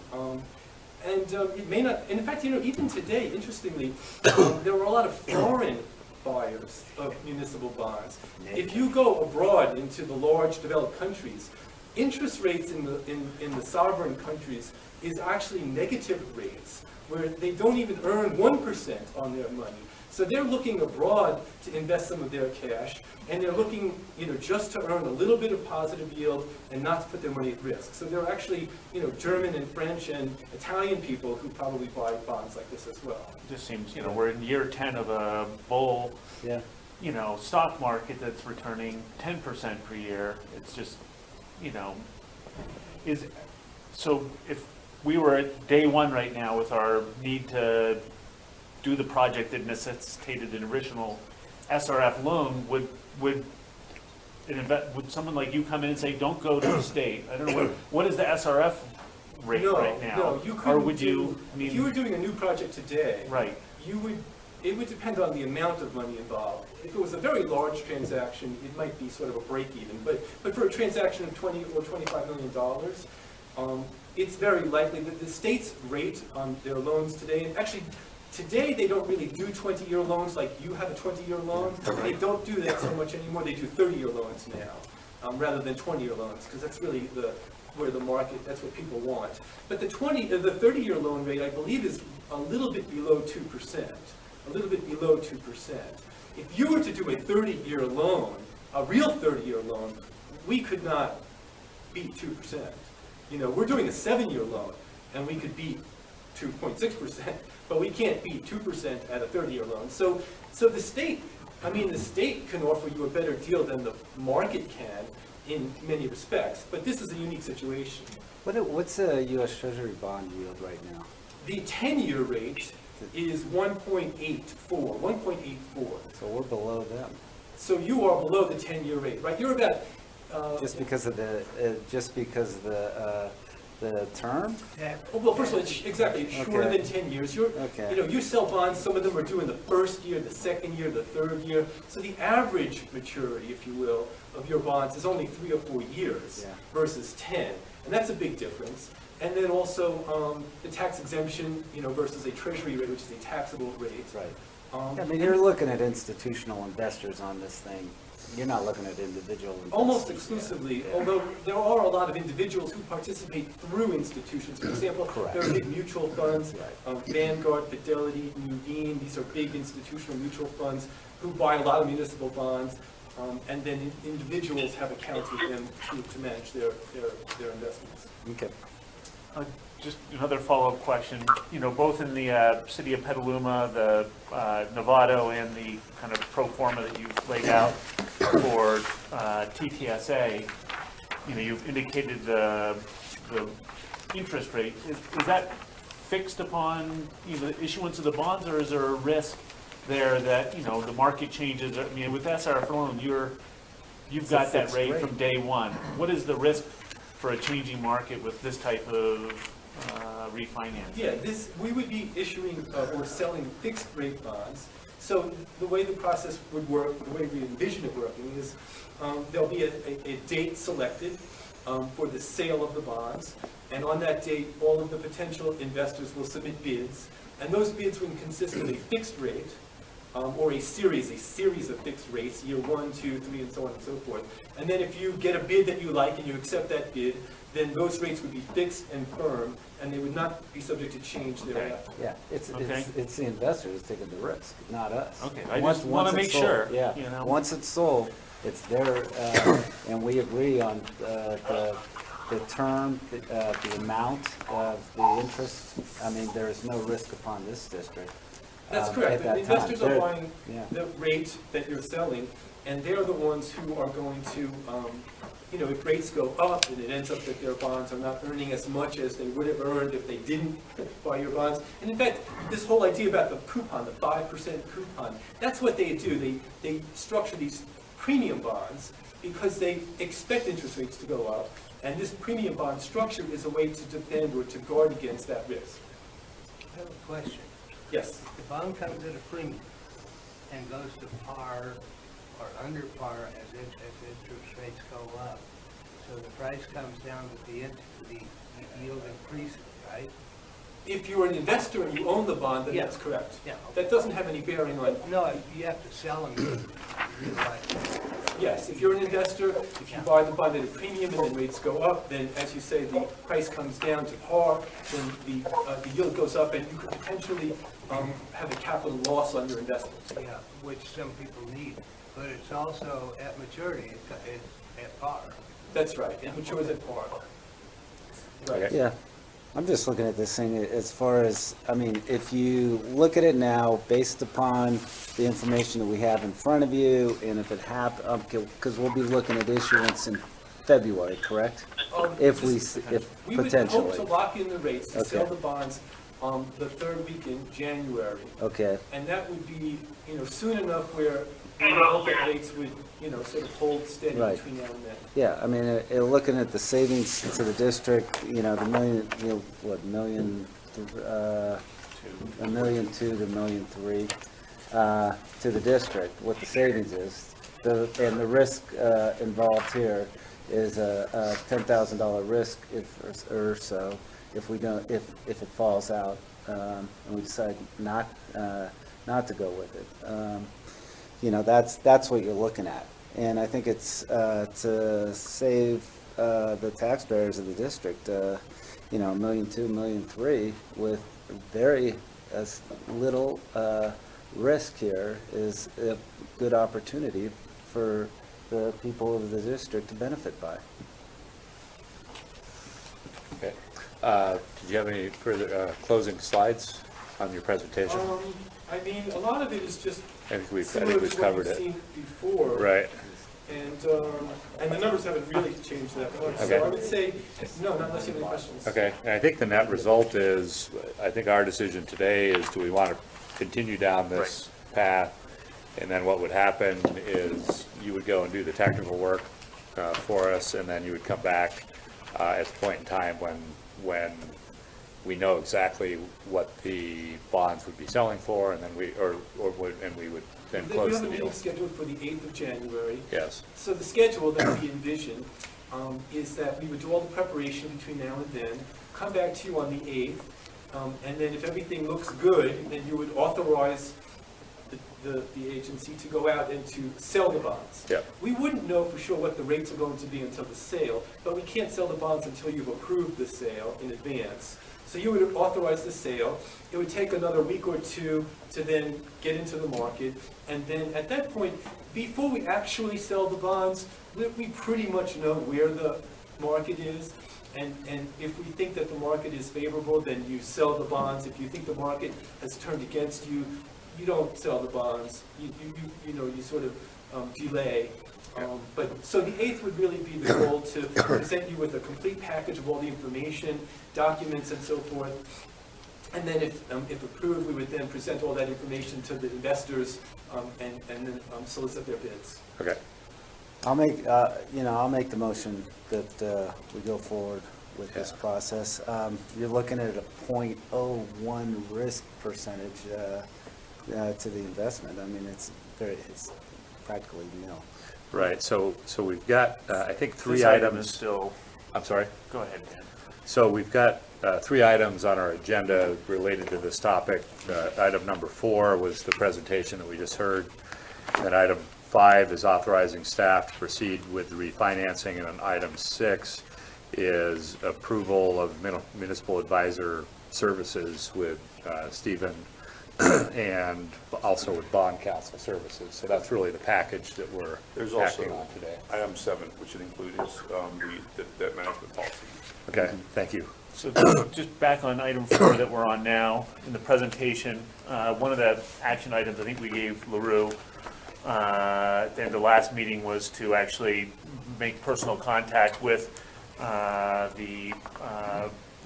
Speaker 7: it may not. And in fact, even today, interestingly, there are a lot of foreign buyers of municipal bonds. If you go abroad into the large developed countries, interest rates in the sovereign countries is actually negative rates, where they don't even earn 1% on their money. So they're looking abroad to invest some of their cash, and they're looking, just to earn a little bit of positive yield and not to put their money at risk. So there are actually, German and French and Italian people who probably buy bonds like this as well.
Speaker 2: It just seems, we're in year 10 of a bull, stock market that's returning 10% per year. It's just, so if we were at day one right now with our need to do the project that necessitated an original SRF loan, would someone like you come in and say, don't go to the state? I don't know, what is the SRF rate right now?
Speaker 7: No, you couldn't.
Speaker 2: Or would you,
Speaker 7: if you were doing a new project today,
Speaker 2: right,
Speaker 7: it would depend on the amount of money involved. If it was a very large transaction, it might be sort of a break even. But for a transaction of $20 or $25 million, it's very likely that the state's rate on their loans today, and actually today they don't really do 20-year loans like you have a 20-year loan. They don't do that so much anymore. They do 30-year loans now rather than 20-year loans, because that's really where the market, that's what people want. But the 30-year loan rate, I believe, is a little bit below 2%, a little bit below 2%. If you were to do a 30-year loan, a real 30-year loan, we could not beat 2%. You know, we're doing a 7-year loan, and we could beat 2.6%, but we can't beat 2% at a 30-year loan. So the state, the state can offer you a better deal than the market can in many respects, but this is a unique situation.
Speaker 4: What's a U.S. Treasury bond yield right now?
Speaker 7: The 10-year rate is 1.84.
Speaker 4: So we're below them.
Speaker 7: So you are below the 10-year rate, right? You're about,
Speaker 4: Just because of the term?
Speaker 7: well, first of all, exactly, it's shorter
Speaker 4: Okay.
Speaker 7: than 10 years.
Speaker 4: Okay.
Speaker 7: You sell bonds, some of them are due in the first year, the second year, the third year. So the average maturity, if you will, of your bonds is only 3 or 4 years
Speaker 4: Yeah.
Speaker 7: versus 10. And that's a big difference. And then also the tax exemption, versus a treasury rate, which is a taxable rate.
Speaker 4: Right.
Speaker 7: Um,
Speaker 4: You're looking at institutional investors on this thing. You're not looking at individual investors.
Speaker 7: Almost exclusively,
Speaker 4: Yeah.
Speaker 7: although there are a lot of individuals who participate through institutions. For example,
Speaker 4: Correct.
Speaker 7: there are big mutual funds,
Speaker 4: Right.
Speaker 7: Vanguard, Fidelity, Nuveen, these are big institutional mutual funds who buy a lot of municipal bonds, and then individuals have accounts with them to manage their investments.
Speaker 4: Okay.
Speaker 2: Just another follow-up question, both in the city of Petaluma, the Novato, and the kind of pro forma that you've laid out for TTSA, you've indicated the interest rate. Is that fixed upon, the issuance of the bonds, or is there a risk there that, the market changes? With SRF loan, you've got that
Speaker 4: fixed
Speaker 2: rate
Speaker 4: rate.
Speaker 2: from day one. What is the risk for a changing market with this type of refinance?
Speaker 7: Yeah, we would be issuing or selling fixed rate bonds. So the way the process would work, the way we envision it working is there'll be a date selected for the sale of the bonds. And on that date, all of the potential investors will submit bids. And those bids would consist of a fixed rate or a series of fixed rates, year 1, 2, 3, and so on and so forth. And then if you get a bid that you like and you accept that bid, then those rates would be fixed and firm, and they would not be subject to change thereafter.
Speaker 4: Yeah, it's
Speaker 2: Okay.
Speaker 4: the investors taking the risk, not us.
Speaker 2: Okay, I
Speaker 4: Once-
Speaker 2: just wanna
Speaker 4: once
Speaker 2: make
Speaker 4: it's sold,
Speaker 2: sure,
Speaker 4: Yeah, once it's sold, it's their, and we agree on the term, the amount of the interest. There is no risk upon this district.
Speaker 7: That's
Speaker 4: at
Speaker 7: correct. The
Speaker 4: that time.
Speaker 7: investors are
Speaker 4: They're-
Speaker 7: buying
Speaker 4: yeah.
Speaker 7: the rate that you're selling, and they're the ones who are going to, if rates go up and it ends up that their bonds are not earning as much as they would have earned if they didn't buy your bonds. And in fact, this whole idea about the coupon, the 5% coupon, that's what they do. They structure these premium bonds because they expect interest rates to go up, and this premium bond structure is a way to defend or to guard against that risk.
Speaker 8: I have a question.
Speaker 7: Yes.
Speaker 8: The bond comes at a premium and goes to par or under par as interest rates go up. So the price comes down, but the yield increases, right?
Speaker 7: If you're an investor and you own the bond, then
Speaker 8: Yeah.
Speaker 7: that's correct.
Speaker 8: Yeah.
Speaker 7: That doesn't have any bearing on,
Speaker 8: No, you have to sell them to realize.
Speaker 7: yes, if you're an investor, if you buy the bond at a premium and then rates go up, then as you say, the price comes down to par, then the yield goes up, and you could potentially have a capital loss on your investment.
Speaker 8: Yeah, which some people need, but it's also at maturity, it's at par.
Speaker 7: That's right, it matures at par. Right.
Speaker 1: Okay.
Speaker 4: Yeah, I'm just looking at this thing as far as, if you look at it now, based upon the information that we have in front of you, and if it happens, because we'll be looking at issuance in February, correct? If
Speaker 7: We would hope
Speaker 4: potentially.
Speaker 7: to lock in the rates to sell
Speaker 4: Okay.
Speaker 7: the bonds the third week in January.
Speaker 4: Okay,
Speaker 7: And that would be, soon enough where we hope that rates would, sort of hold steady
Speaker 4: Right.
Speaker 7: between now and then.
Speaker 4: yeah, looking at the savings to the district, the million, $1.2 million to $1.3 million to the district, what the savings is. And the risk involved here is a $10,000 risk or so if we don't, if it falls out, and we decide not to go with it. That's what you're looking at. And I think it's to save the taxpayers of the district, you know, $1.2 million, $1.3 million with very little risk here is a good opportunity for the people of the district to benefit by.
Speaker 1: Okay. Did you have any further closing slides on your presentation?
Speaker 7: I mean, a lot of it is just
Speaker 1: I think we've
Speaker 7: similar to what
Speaker 1: covered
Speaker 7: you've
Speaker 1: it.
Speaker 7: seen before.
Speaker 1: Right.
Speaker 7: And the numbers haven't really changed that much.
Speaker 1: Okay.
Speaker 7: So I would say, no, not unless you have any questions.
Speaker 1: Okay, and I think the net result is, I think our decision today is, do we want to continue down this path? And then what would happen is you would go and do the technical work for us, and then you would come back at the point in time when we know exactly what the bonds would be selling for, and then we would then
Speaker 7: We
Speaker 1: close
Speaker 7: have
Speaker 1: the
Speaker 7: a meeting
Speaker 1: deal.
Speaker 7: scheduled for the 8th of January.
Speaker 1: Yes,
Speaker 7: So the schedule that we envision is that we would do all the preparation between now and then, come back to you on the 8th, and then if everything looks good, then you would authorize the agency to go out and to sell the bonds.
Speaker 1: Yep.
Speaker 7: We wouldn't know for sure what the rates are going to be until the sale, but we can't sell the bonds until you've approved the sale in advance. So you would authorize the sale. It would take another week or two to then get into the market. And then at that point, before we actually sell the bonds, we pretty much know where the market is. And if we think that the market is favorable, then you sell the bonds. If you think the market has turned against you, you don't sell the bonds. You sort of delay. But so the 8th would really be the goal, to present you with a complete package of all the information, documents and so forth. And then if approved, we would then present all that information to the investors and then solicit their bids.
Speaker 1: okay.
Speaker 4: I'll make the motion that we go forward with this process. You're looking at a 0.01 risk percentage to the investment. I mean, it's practically nil.
Speaker 1: Right, so we've got, I think, three
Speaker 2: This item
Speaker 1: items.
Speaker 2: is still,
Speaker 1: I'm sorry?
Speaker 2: go ahead, Dan.
Speaker 1: So we've got 3 items on our agenda related to this topic. Item number 4 was the presentation that we just heard. And item 5 is authorizing staff to proceed with the refinancing. And then item 6 is approval of municipal advisor services with Stephen and also with bond counsel services. So that's really the package that we're
Speaker 6: There's
Speaker 1: acting
Speaker 6: also
Speaker 1: on today.
Speaker 6: item 7, which would include is the debt management policy.
Speaker 1: Okay, thank you.
Speaker 2: So just back on item 4 that we're on now, in the presentation, one of the action items I think we gave LaRue at the last meeting was to actually make personal contact with the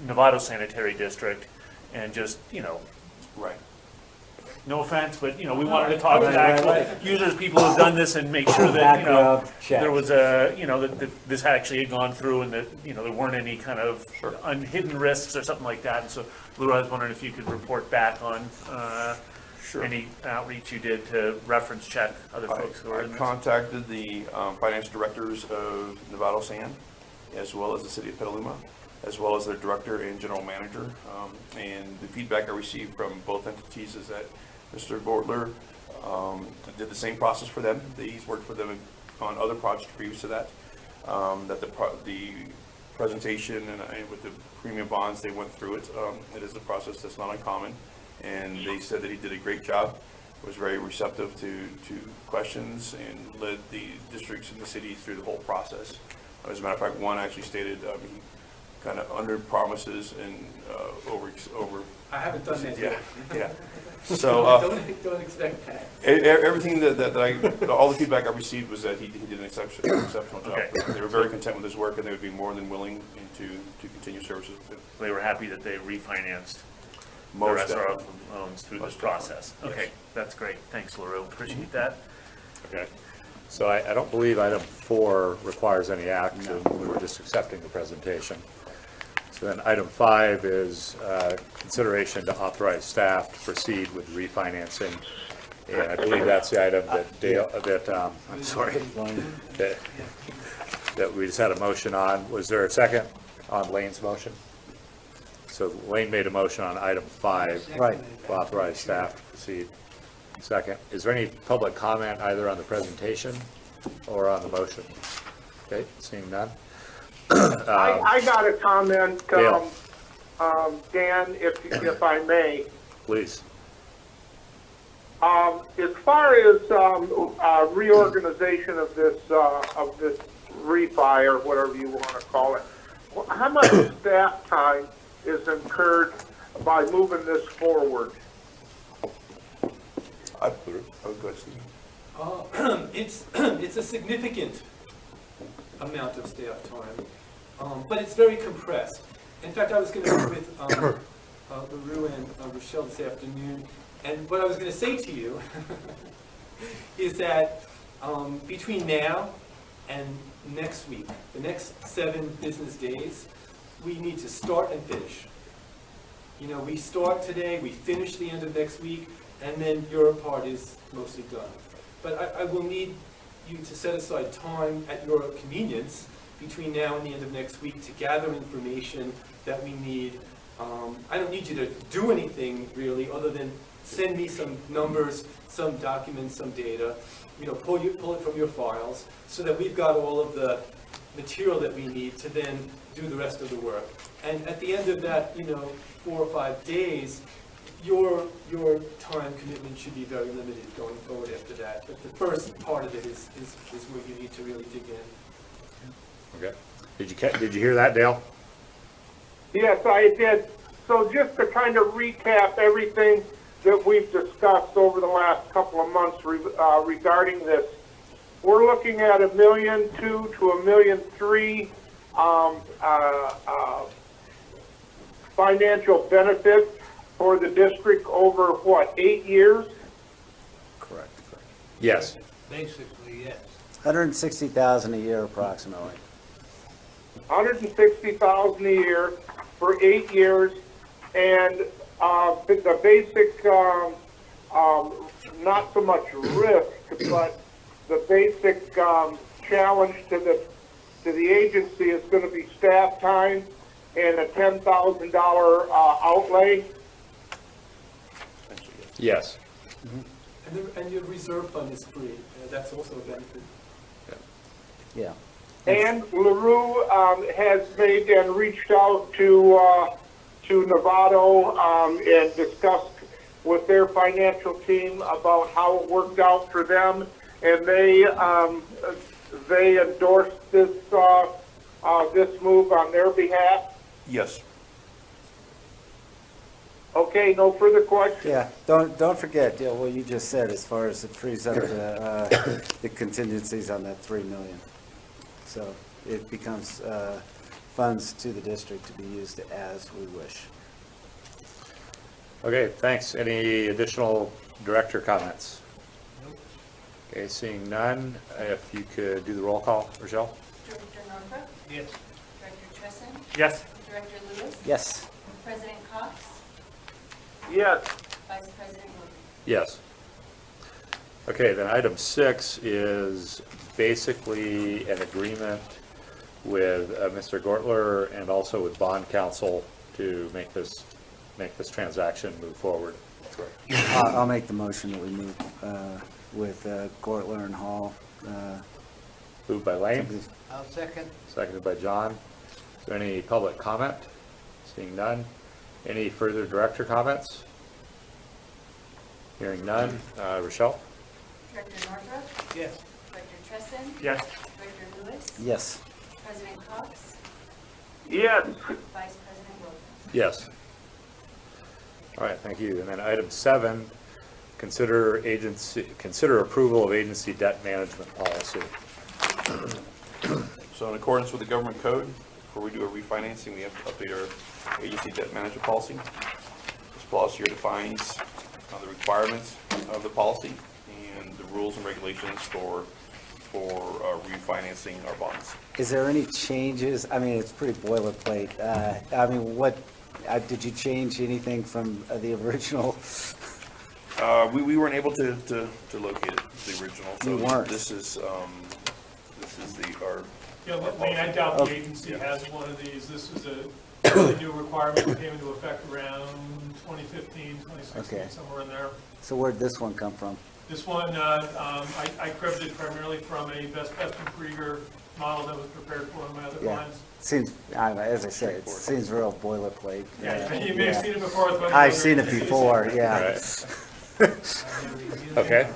Speaker 2: Novato Sanitary District and just,
Speaker 6: Right.
Speaker 2: no offense, but, we wanted to talk to
Speaker 4: Right,
Speaker 2: actual
Speaker 4: right.
Speaker 2: users, people who've done this and make sure that,
Speaker 4: Background check.
Speaker 2: there was that this actually had gone through and that, there weren't any kind of hidden risks or something like that. And so, Lou, I was wondering if you could report back on
Speaker 6: Sure.
Speaker 2: any outreach you did to reference check other folks who are
Speaker 6: I
Speaker 2: in this.
Speaker 6: contacted the finance directors of Novato San, as well as the city of Petaluma, as well as their director and general manager. And the feedback I received from both entities is that Mr. Gortler did the same process for them. He's worked for them on other projects previous to that. That the presentation and with the premium bonds, they went through it. It is a process that's not uncommon. And they said that he did a great job, was very receptive to questions, and led the districts and the cities through the whole process. As a matter of fact, one actually stated he kind of under promises and over.
Speaker 7: I haven't done that
Speaker 6: Yeah,
Speaker 7: yet.
Speaker 6: yeah. So
Speaker 7: Don't expect that.
Speaker 6: everything all the feedback I received was that he did an exceptional job.
Speaker 2: Okay.
Speaker 6: They were very content with his work, and they would be more than willing to continue services with him.
Speaker 2: They were happy that they refinanced their
Speaker 6: Most
Speaker 2: SRO
Speaker 6: definitely.
Speaker 2: loans through this
Speaker 6: Most definitely.
Speaker 2: process. Okay, that's great. Thanks, LaRue. Appreciate that.
Speaker 1: Okay, so I don't believe item 4 requires any action. We were just accepting the presentation. So then item 5 is consideration to authorize staff to proceed with refinancing. And I believe that's the item that Dale, I'm sorry, that we just had a motion on. Was there a second on Lane's motion? So Lane made a motion on item 5.
Speaker 4: Right.
Speaker 1: To authorize staff to proceed. Second. Is there any public comment either on the presentation or on the motion? Okay, seeing none.
Speaker 9: I got a comment,
Speaker 1: Dale.
Speaker 9: Dan, if I may.
Speaker 1: Please.
Speaker 9: As far as reorganization of this refi, or whatever you want to call it, how much staff time is incurred by moving this forward?
Speaker 6: I would go ahead, Steve.
Speaker 7: It's a significant amount of staff time, but it's very compressed. In fact, I was going to meet with LaRue and Rochelle this afternoon, and what I was going to say to you is that between now and next week, the next 7 business days, we need to start and finish. You know, we start today, we finish the end of next week, and then your part is mostly done. But I will need you to set aside time at your convenience between now and the end of next week to gather information that we need. I don't need you to do anything really, other than send me some numbers, some documents, some data, you know, pull it from your files, so that we've got all of the material that we need to then do the rest of the work. And at the end of that, you know, 4 or 5 days, your time commitment should be very limited going forward after that. But the first part of it is where you need to really dig in.
Speaker 1: Okay. Did you hear that, Dale?
Speaker 9: Yes, I did. So just to kind of recap everything that we've discussed over the last couple of months regarding this, we're looking at $1.2 million to $1.3 million financial benefit for the district over, what, 8 years?
Speaker 4: Correct.
Speaker 1: Yes.
Speaker 8: Basically, yes.
Speaker 4: $160,000 a year approximately.
Speaker 9: $160,000 a year for 8 years, and the basic, not so much risk, but the basic challenge to the agency is going to be staff time and a $10,000 outlay.
Speaker 1: Yes.
Speaker 7: And your reserve fund is free. That's also a benefit.
Speaker 4: Yeah.
Speaker 9: And LaRue has made and reached out to Novato and discussed with their financial team about how it worked out for them, and they endorsed this this move on their behalf.
Speaker 6: Yes.
Speaker 9: Okay, no further questions.
Speaker 4: Yeah, don't forget, Dale, what you just said as far as it frees up the contingencies on that $3 million. So it becomes funds to the district to be used as we wish.
Speaker 1: Okay, thanks. Any additional director comments? Okay, seeing none, if you could do the roll call, Rochelle?
Speaker 5: Director Northrup,
Speaker 8: Yes.
Speaker 5: Director Tresson,
Speaker 2: Yes.
Speaker 5: Director Lewis,
Speaker 4: Yes.
Speaker 5: President Cox,
Speaker 9: Yes.
Speaker 5: Vice President Wilson.
Speaker 1: Yes. Okay, then item 6 is basically an agreement with Mr. Gortler and also with bond counsel to make this transaction move forward.
Speaker 4: I'll make the motion that we move with Gortler and Hall.
Speaker 1: Moved by Lane,
Speaker 8: I'll second.
Speaker 1: seconded by John. Is there any public comment? Seeing none. Any further director comments? Hearing none. Rochelle?
Speaker 5: Director Northrup,
Speaker 8: Yes.
Speaker 5: Director Tresson,
Speaker 2: Yes.
Speaker 5: Director Lewis,
Speaker 4: Yes.
Speaker 5: President Cox,
Speaker 9: Yes.
Speaker 5: Vice President Wilson.
Speaker 1: Yes. All right, thank you. And then item 7, consider approval of agency debt management policy.
Speaker 6: So in accordance with the government code, before we do a refinancing, we have to update our agency debt management policy. This policy here defines the requirements of the policy and the rules and regulations for refinancing our bonds.
Speaker 4: Is there any changes? I mean, it's pretty boilerplate. I mean, did you change anything from the original?
Speaker 6: We weren't able to locate it, the original.
Speaker 4: You weren't.
Speaker 6: This is our.
Speaker 10: Yeah, Lane, I doubt the agency has one of these. This was a really new requirement that came into effect around 2015, 2016,
Speaker 4: Okay.
Speaker 10: somewhere in there.
Speaker 4: So where'd this one come from?
Speaker 10: This one, I cribbed it primarily from a Best and Krieger model that was prepared for one of my other
Speaker 4: Yeah.
Speaker 10: clients.
Speaker 4: Seems, I don't know, as I said, it seems real boilerplate.
Speaker 10: Yeah, you may have seen it before. with one of the
Speaker 4: I've
Speaker 10: other
Speaker 4: seen it
Speaker 10: agencies.
Speaker 4: before, yeah.
Speaker 1: Right. Okay.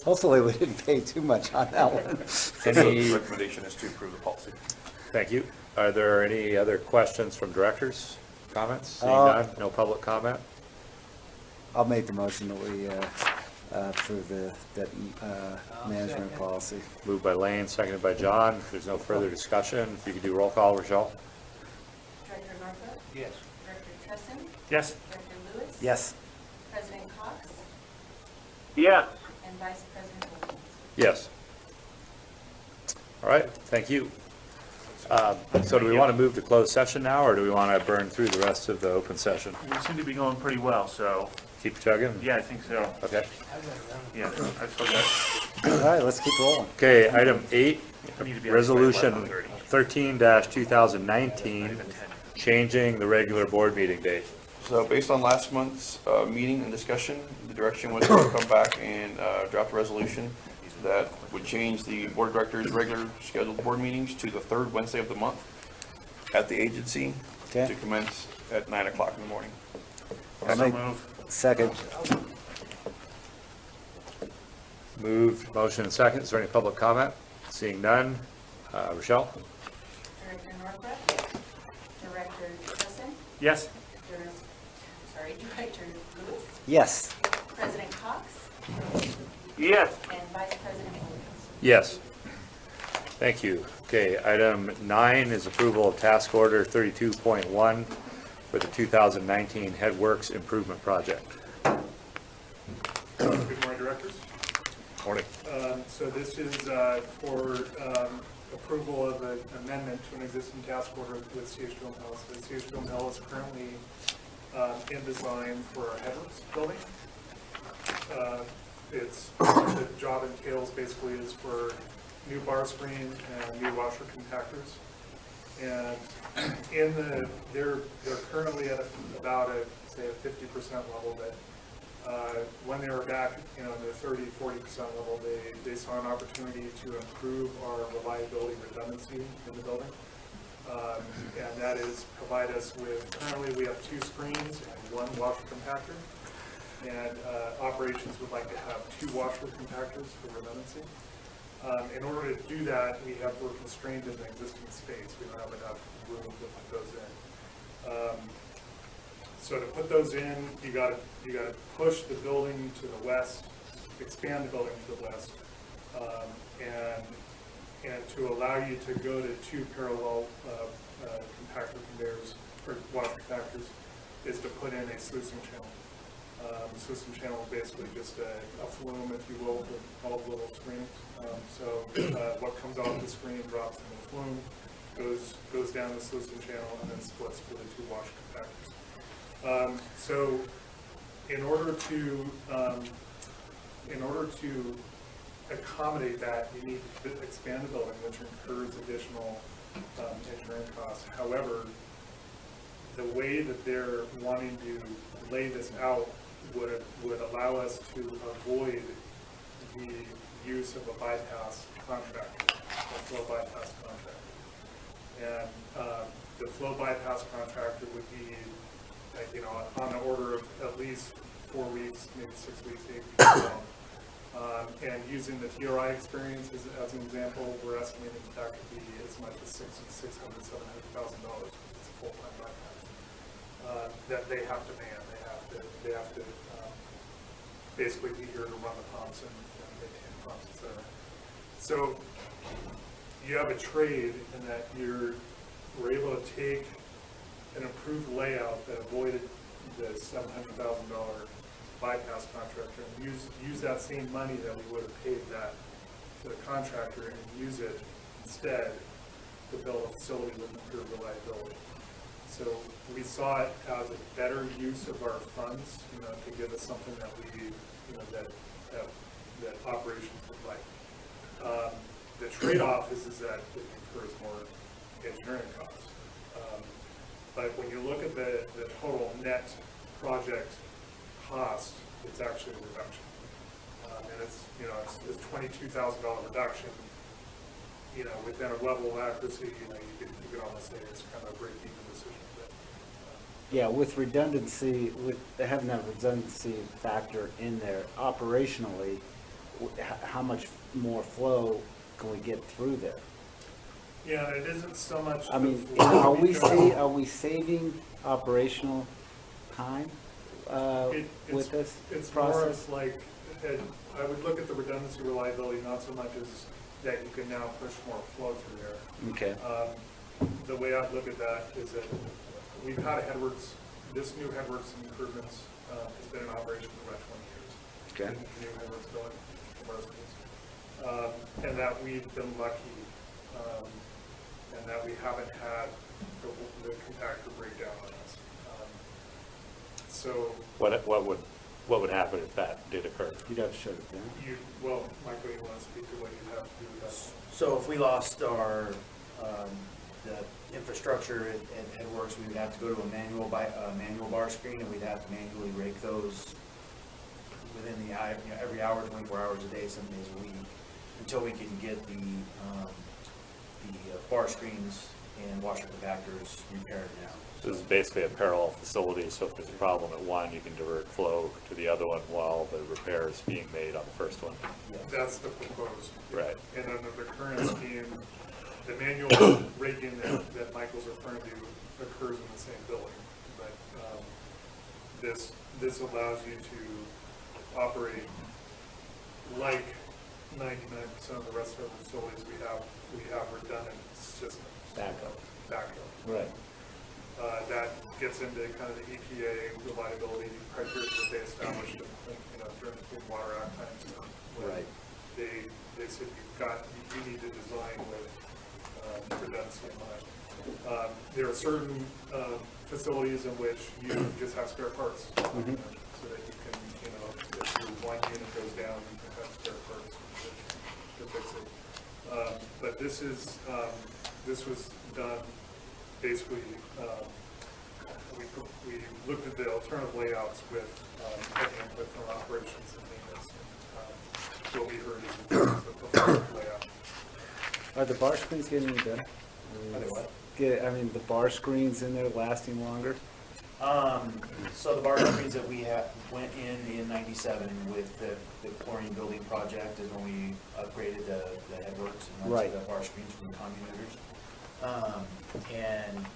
Speaker 4: Hopefully, we didn't pay too much on that one.
Speaker 1: Any,
Speaker 6: The recommendation is to approve the policy.
Speaker 1: thank you. Are there any other questions from directors? Comments? Seeing
Speaker 4: Uh,
Speaker 1: none, no public comment?
Speaker 4: I'll make the motion that we approve that management
Speaker 8: second.
Speaker 4: policy.
Speaker 1: Moved by Lane, seconded by John. If there's no further discussion, if you could do roll call, Rochelle?
Speaker 5: Director Northrup,
Speaker 8: Yes.
Speaker 5: Director Tresson,
Speaker 2: Yes?
Speaker 5: Director Lewis.
Speaker 4: Yes.
Speaker 5: President Cox,
Speaker 9: Yes.
Speaker 5: and Vice President Williams.
Speaker 1: Yes. All right, thank you. So do we want to move to closed session now, or do we want to burn through the rest of the open session?
Speaker 2: We seem to be going pretty well, so,
Speaker 1: Keep chugging?
Speaker 2: yeah, I think so.
Speaker 1: Okay.
Speaker 2: Yeah, I still got,
Speaker 4: All right, let's keep rolling.
Speaker 1: Okay, item 8,
Speaker 2: I need to be on this by
Speaker 1: resolution
Speaker 2: 11:30.
Speaker 1: 13-2019, changing the regular board meeting date.
Speaker 6: So based on last month's meeting and discussion, the direction was to come back and draft a resolution that would change the board of directors' regular scheduled board meetings to the third Wednesday of the month at the agency
Speaker 4: Okay.
Speaker 6: to commence at 9 o'clock in the morning.
Speaker 4: I'll
Speaker 2: so
Speaker 4: make-
Speaker 2: move.
Speaker 4: Second.
Speaker 1: Moved, motion and second. Is there any public comment? Seeing none. Rochelle?
Speaker 5: Director Northrup, Director Tresson,
Speaker 2: Yes?
Speaker 5: Director Lewis,
Speaker 4: Yes.
Speaker 5: President Cox,
Speaker 9: Yes.
Speaker 5: and Vice President Williams.
Speaker 1: Yes. Thank you. Okay, item 9 is approval of task order 32.1 for the 2019 Headworks Improvement Project.
Speaker 10: Good morning, directors.
Speaker 1: Morning.
Speaker 10: So this is for approval of an amendment to an existing task order with CH Film Hill. So CH Film Hill is currently in design for our Headworks building. It's, the job entails basically is for new bar screen and new washer compactors. And they're currently at about say a 50% level, but when they were back, in the 30-40% level, they saw an opportunity to improve our reliability redundancy in the building. And that is provide us with, currently we have 2 screens and 1 washer compactor. And operations would like to have 2 washer compactors for redundancy. In order to do that, we're constrained in the existing space. We don't have enough room to put those in. So to put those in, you gotta push the building to the west, expand the building to the west, and to allow you to go to 2 parallel compactor conveyors or washer compactors is to put in a sluicing channel. The sluicing channel is basically just a flume, if you will, for all the little screens. So what comes off the screen drops into the flume, goes down the sluicing channel, and then splits for the 2 washer compactors. So in order to accommodate that, you need to expand the building, which incurs additional engineering costs. However, the way that they're wanting to lay this out would allow us to avoid the use of a bypass contract, a flow bypass contract. And the flow bypass contractor would be, on the order of at least 4 weeks, maybe 6 weeks, 8 weeks long. And using the TRI experience as an example, we're estimating that could be as much as $600,000, $700,000. It's a full-time bypass that they have to man. They have to basically be here to run the pumps and maintain pumps, et cetera. So you have a trade in that we're able to take an improved layout that avoided the $700,000 bypass contractor and use that same money that we would have paid that to the contractor and use it instead to build a facility with improved reliability. So we saw it as a better use of our funds, to give us something that that operations would like. The trade-off is that it incurs more engineering costs. But when you look at the total net project cost, it's actually a reduction. And it's, you know, it's $22,000 reduction, you know, within a level of accuracy, you know, you could almost say it's kind of a break-even decision, but,
Speaker 4: Yeah, with redundancy, with having that redundancy factor in there, operationally, how much more flow can we get through there?
Speaker 10: yeah, and it isn't so much.
Speaker 4: I
Speaker 10: the
Speaker 4: mean,
Speaker 10: flow because
Speaker 4: are we saving operational time with this
Speaker 10: It's more
Speaker 4: process?
Speaker 10: of like, I would look at the redundancy reliability, not so much as that you can now push more flow through there.
Speaker 4: Okay,
Speaker 10: The way I'd look at that is that we've had a headworks, this new headworks improvements has been in operation for about 20 years.
Speaker 4: Okay.
Speaker 10: The new headworks building for most schools. And that we've been lucky, and that we haven't had the compactor break down on us. So
Speaker 1: What would happen if that did occur?
Speaker 4: you'd have to shut it down.
Speaker 10: well, Michael, you want to speak to what you'd have to do with that?
Speaker 11: So if we lost our, the infrastructure at Headworks, we would have to go to a manual bar screen, and we'd have to manually rake those within the, every hour, 24 hours a day, 7 days a week, until we can get the bar screens and washer compactors repaired now.
Speaker 1: So this is basically a parallel facility, so if there's a problem at one, you can divert flow to the other one while the repair is being made on the first one.
Speaker 10: That's the proposed.
Speaker 1: Right.
Speaker 10: And under the current scheme, the manual raking that Michael's referring to occurs in the same building. But this allows you to operate like 99% of the rest of the facilities we have redundant systems.
Speaker 4: Backup.
Speaker 10: Backup.
Speaker 4: Right.
Speaker 10: That gets into kind of the EPA reliability criteria that they established, you know, during the Clean Water Act times.
Speaker 4: Right.
Speaker 10: They said you need to design with redundancy in mind. There are certain facilities in which you just have spare parts, so that you can, you know, if your one unit goes down, you can have spare parts to fix it. But this was done basically. We looked at the alternative layouts with heavy input from operations and maintenance. Will be heard as the proposed layout.
Speaker 4: Are the bar screens getting any better?
Speaker 11: Are they what?
Speaker 4: I mean, the bar screens in there lasting longer?
Speaker 11: So the bar screens that we went in '97 with the chlorine building project is when we upgraded the headworks and went to the bar screens from the commutators. And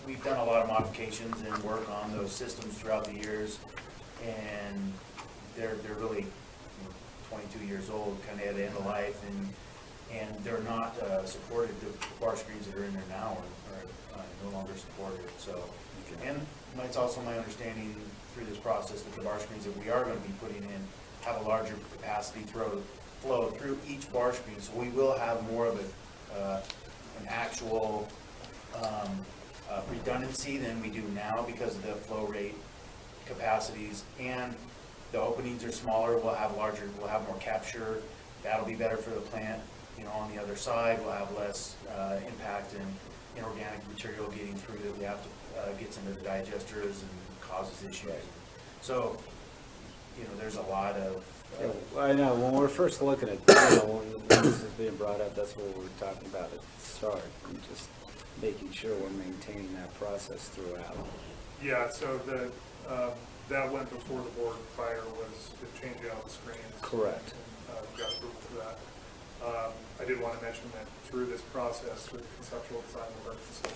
Speaker 11: we've done a lot of modifications and work on those systems throughout the years, and they're really, you know, 22 years old, kind of at the end of life, and they're not supported. The bar screens that are in there now are no longer supported. So, and it's also my understanding through this process that the bar screens that we are going to be putting in have a larger capacity flow through each bar screen. So we will have more of an actual redundancy than we do now because of the flow rate capacities, and the openings are smaller. We'll have more capture. That'll be better for the plant. You know, on the other side, we'll have less impact and inorganic material getting through that we have to gets into the digesters and causes issues. So, you know, there's a lot of.
Speaker 4: I know, when we're first looking at, when this is being brought up, that's what we were talking about at the start, and just making sure we're maintaining that process throughout.
Speaker 10: Yeah, so that went before the board prior was to change out the screens.
Speaker 4: Correct.
Speaker 10: And got approval for that. I did want to mention that through this process with conceptual design of our system,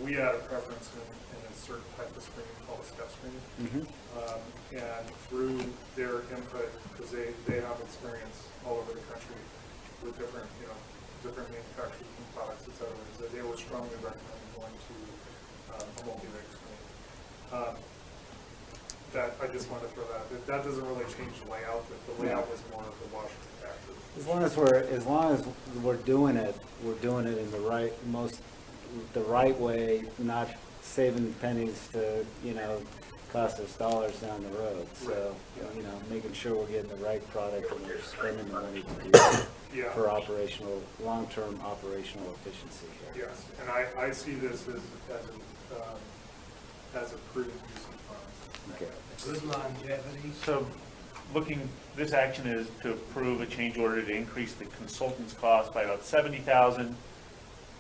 Speaker 10: we had a preference in a certain type of screen called a step screen. And through their input, because they have experience all over the country with different manufacturers and products, et cetera, so they would strongly recommend going to a multi-rig screen. That, I just wanted to throw that doesn't really change the layout, but the layout was more of the washer compactor.
Speaker 4: As long as we're doing it in the right way, not saving pennies to, you know, cost us dollars down the road. So, you know, making sure we're getting the right product and we're spending the money to do it for long-term operational efficiency here.
Speaker 10: Yes, and I see this as a prudent use of funds.
Speaker 4: Okay.
Speaker 8: Good longevity.
Speaker 2: So this action is to approve a change order to increase the consultant's cost by about 70,000,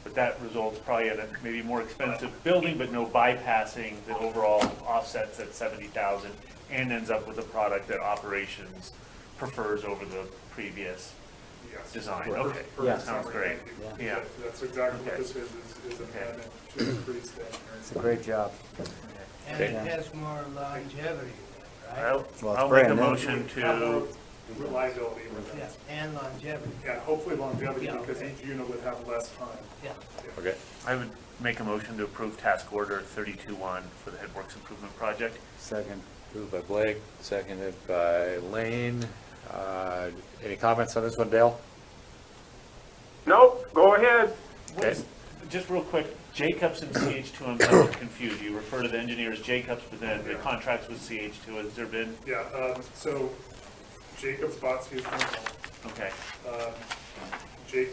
Speaker 2: but that results probably in a maybe more expensive building, but no bypassing the overall offsets at 70,000, and ends up with a product that operations prefers over the previous
Speaker 10: Yes.
Speaker 2: design.
Speaker 4: Correct.
Speaker 2: Okay,
Speaker 4: Yeah.
Speaker 2: that sounds great. Yeah.
Speaker 10: That's exactly what
Speaker 2: Okay.
Speaker 10: this is an amendment to increase the engineering.
Speaker 4: It's a great job.
Speaker 8: And it has more longevity, right?
Speaker 2: I'll
Speaker 4: Well, it's
Speaker 2: I'll make a
Speaker 4: brand new.
Speaker 2: motion to,
Speaker 10: Reliability with
Speaker 8: Yeah,
Speaker 10: that.
Speaker 8: and longevity,
Speaker 10: Yeah, hopefully longevity,
Speaker 8: Yeah,
Speaker 10: because
Speaker 8: okay.
Speaker 10: each unit would have less time.
Speaker 8: yeah.
Speaker 1: Okay,
Speaker 2: I would make a motion to approve task order 32-1 for the Headworks Improvement Project.
Speaker 4: Second.
Speaker 1: moved by Blake, seconded by Lane. Any comments on this one, Dale?
Speaker 9: Nope, go ahead.
Speaker 1: Okay.
Speaker 2: Just real quick, Jacobs and CH2M got confused. You refer to the engineers Jacobs, but then the contracts with CH2, has there been?
Speaker 10: Yeah, so Jacobs bought CH Hill.
Speaker 2: Okay,
Speaker 10: Jake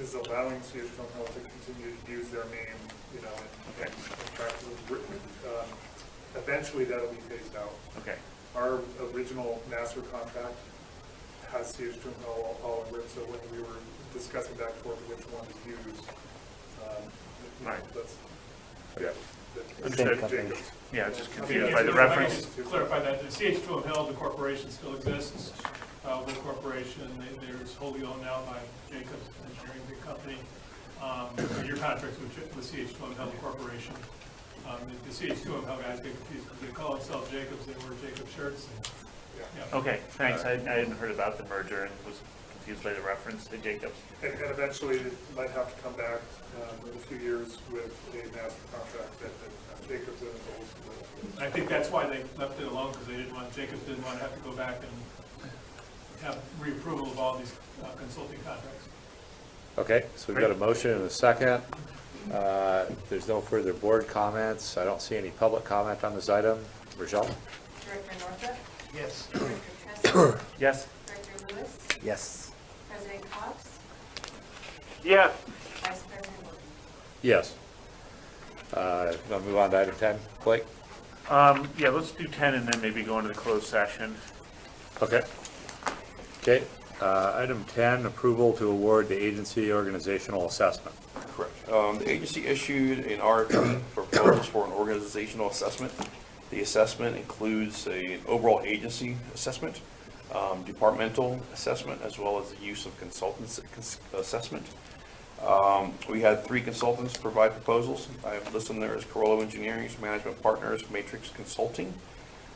Speaker 10: is allowing CH Hill to continue to use their name, you know, and contract with, eventually that'll be phased out.
Speaker 2: okay,
Speaker 10: Our original master contract has CH Hill all over it, so when we were discussing back and forth which one to use, you know,
Speaker 2: Right.
Speaker 10: that's.
Speaker 1: Yeah.
Speaker 2: Understood.
Speaker 10: Jacobs.
Speaker 2: yeah, just
Speaker 10: Okay,
Speaker 2: confused
Speaker 10: yeah,
Speaker 2: by the
Speaker 10: so if I could
Speaker 2: reference.
Speaker 10: just
Speaker 12: Clarify that, the CH2M Hill, the corporation still exists, the corporation, there's wholly owned now by Jacobs Engineering, big company. Your contracts with CH2M Hill, the corporation. The CH2M Hill guys get confused, because they call themselves Jacobs, they wear Jacob shirts. Yeah.
Speaker 2: Okay, thanks. I hadn't heard about the merger and was confused by the reference to Jacobs.
Speaker 10: And eventually it might have to come back in a few years with a master contract that Jacobs and Knowles with.
Speaker 12: I think that's why they left it alone, because Jacobs didn't want to have to go back and have reapproval of all these consulting contracts.
Speaker 1: Okay, so we've got a motion and a second. There's no further board comments. I don't see any public comment on this item. Rochelle?
Speaker 5: Director Northrup,
Speaker 8: Yes.
Speaker 5: Director Tressler,
Speaker 2: Yes?
Speaker 5: Director Lewis,
Speaker 4: Yes.
Speaker 5: President Cox,
Speaker 9: Yes,
Speaker 5: Vice President Morgan.
Speaker 1: Yes. We'll move on to item 10. Blake?
Speaker 2: Yeah, let's do 10 and then maybe go into the closed session.
Speaker 1: Okay. Okay, item 10, approval to award the agency organizational assessment.
Speaker 6: Correct. The agency issued an RFP for proposals for an organizational assessment. The assessment includes an overall agency assessment, departmental assessment, as well as the use of consultants assessment. We had 3 consultants provide proposals. I have listed them there as Carollo Engineering, Management Partners, Matrix Consulting.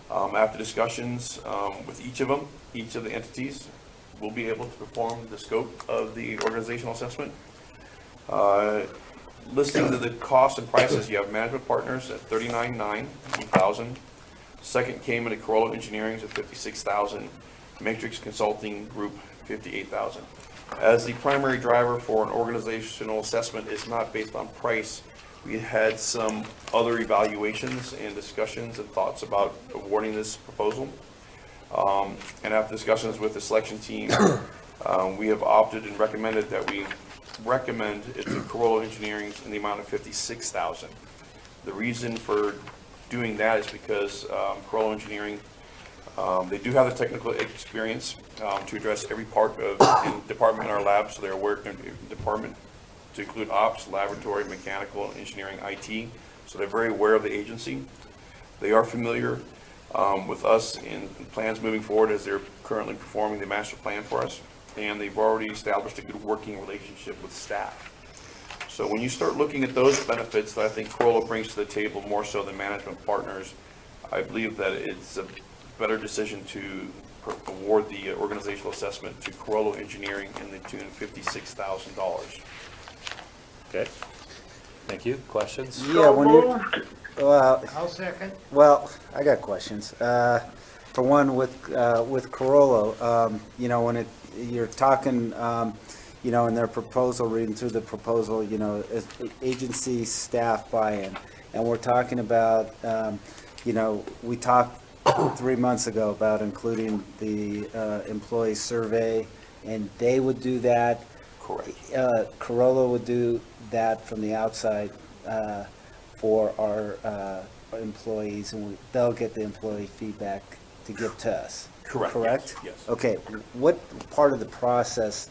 Speaker 6: After discussions with each of them, each of the entities will be able to perform the scope of the organizational assessment. Listing the costs and prices, you have Management Partners at $39,900. Second came into Carollo Engineering at $56,000. Matrix Consulting Group, $58,000. As the primary driver for an organizational assessment is not based on price, we had some other evaluations and discussions and thoughts about awarding this proposal. And after discussions with the selection team, we have opted and recommended that we recommend it to Carollo Engineering in the amount of $56,000. The reason for doing that is because Carollo Engineering, they do have the technical experience to address every part of the department in our lab, so they're aware of the department to include ops, laboratory, mechanical, engineering, IT. So they're very aware of the agency. They are familiar with us in plans moving forward as they're currently performing the master plan for us. And they've already established a good working relationship with staff. So when you start looking at those benefits that I think Carollo brings to the table more so than Management Partners, I believe that it's a better decision to award the organizational assessment to Carollo Engineering in the tune of $56,000.
Speaker 1: Okay, thank you. Questions?
Speaker 4: Yeah, when you, well,
Speaker 8: I'll second.
Speaker 4: well, I got questions. For one, with Carollo, you know, when you're talking, you know, in their proposal, reading through the proposal, you know, agency staff buy-in, and we're talking about, you know, we talked 3 months ago about including the employee survey, and they would do that.
Speaker 6: Correct.
Speaker 4: Carollo would do that from the outside for our employees, and they'll get the employee feedback to give to us?
Speaker 6: Correct,
Speaker 4: Correct?
Speaker 6: yes.
Speaker 4: Okay, what part of the process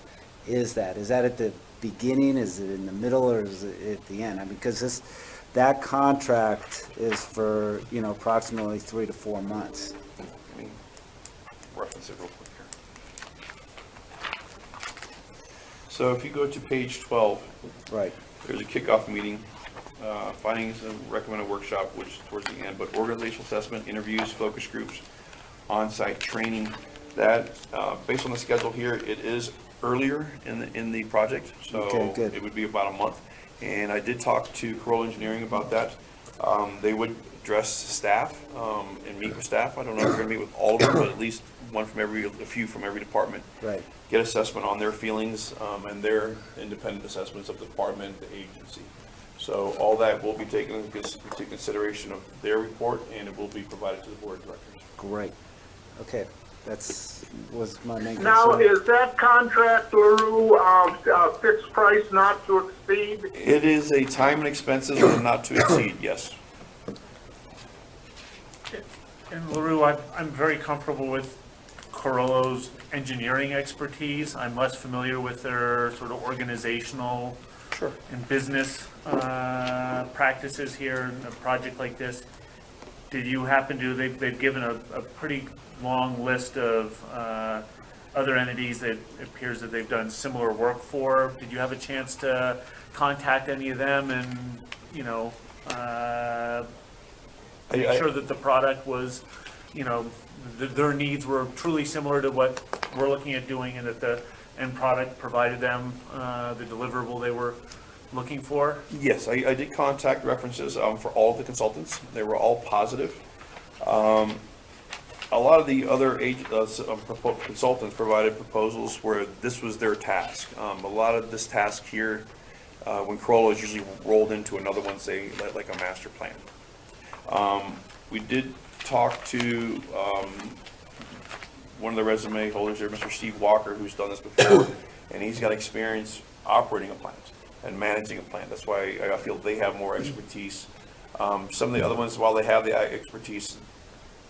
Speaker 4: is that? Is that at the beginning, is it in the middle, or is it at the end? I mean, because that contract is for, you know, approximately 3 to 4 months.
Speaker 6: Let me reference it real quick here. So if you go to page 12,
Speaker 4: Right,
Speaker 6: there's a kickoff meeting, findings and recommended workshop, which is towards the end, but organizational assessment, interviews, focus groups, on-site training. That, based on the schedule here, it is earlier in the project, so
Speaker 4: Okay, good.
Speaker 6: it would be about a month. And I did talk to Corolla Engineering about that. They would address staff and meet with staff. I don't know if we're gonna meet with all of them, but at least a few from every department.
Speaker 4: right.
Speaker 6: Get assessment on their feelings and their independent assessments of the department, the agency. So all that will be taken into consideration of their report, and it will be provided to the board of directors.
Speaker 4: Great. Okay, was my main concern.
Speaker 9: Now, is that contract, LaRue, fixed price not to exceed?
Speaker 6: It is a time and expenses that are not to exceed, yes.
Speaker 2: And LaRue, I'm very comfortable with Corollo's engineering expertise. I'm less familiar with their sort of organizational
Speaker 6: Sure.
Speaker 2: and business practices here in a project like this. Did you happen to, they've given a pretty long list of other entities that it appears that they've done similar work for. Did you have a chance to contact any of them and, you know, make sure that the product was, you know, their needs were truly similar to what we're looking at doing, and that the end product provided them the deliverable they were looking for?
Speaker 6: Yes, I did contact references for all of the consultants. They were all positive. A lot of the other consultants provided proposals where this was their task. A lot of this task here, when Corolla is usually rolled into another one, say, like a master plan. We did talk to one of the resume holders there, Mr. Steve Walker, who's done this before, and he's got experience operating a plant and managing a plant. That's why I feel they have more expertise. Some of the other ones, while they have the expertise,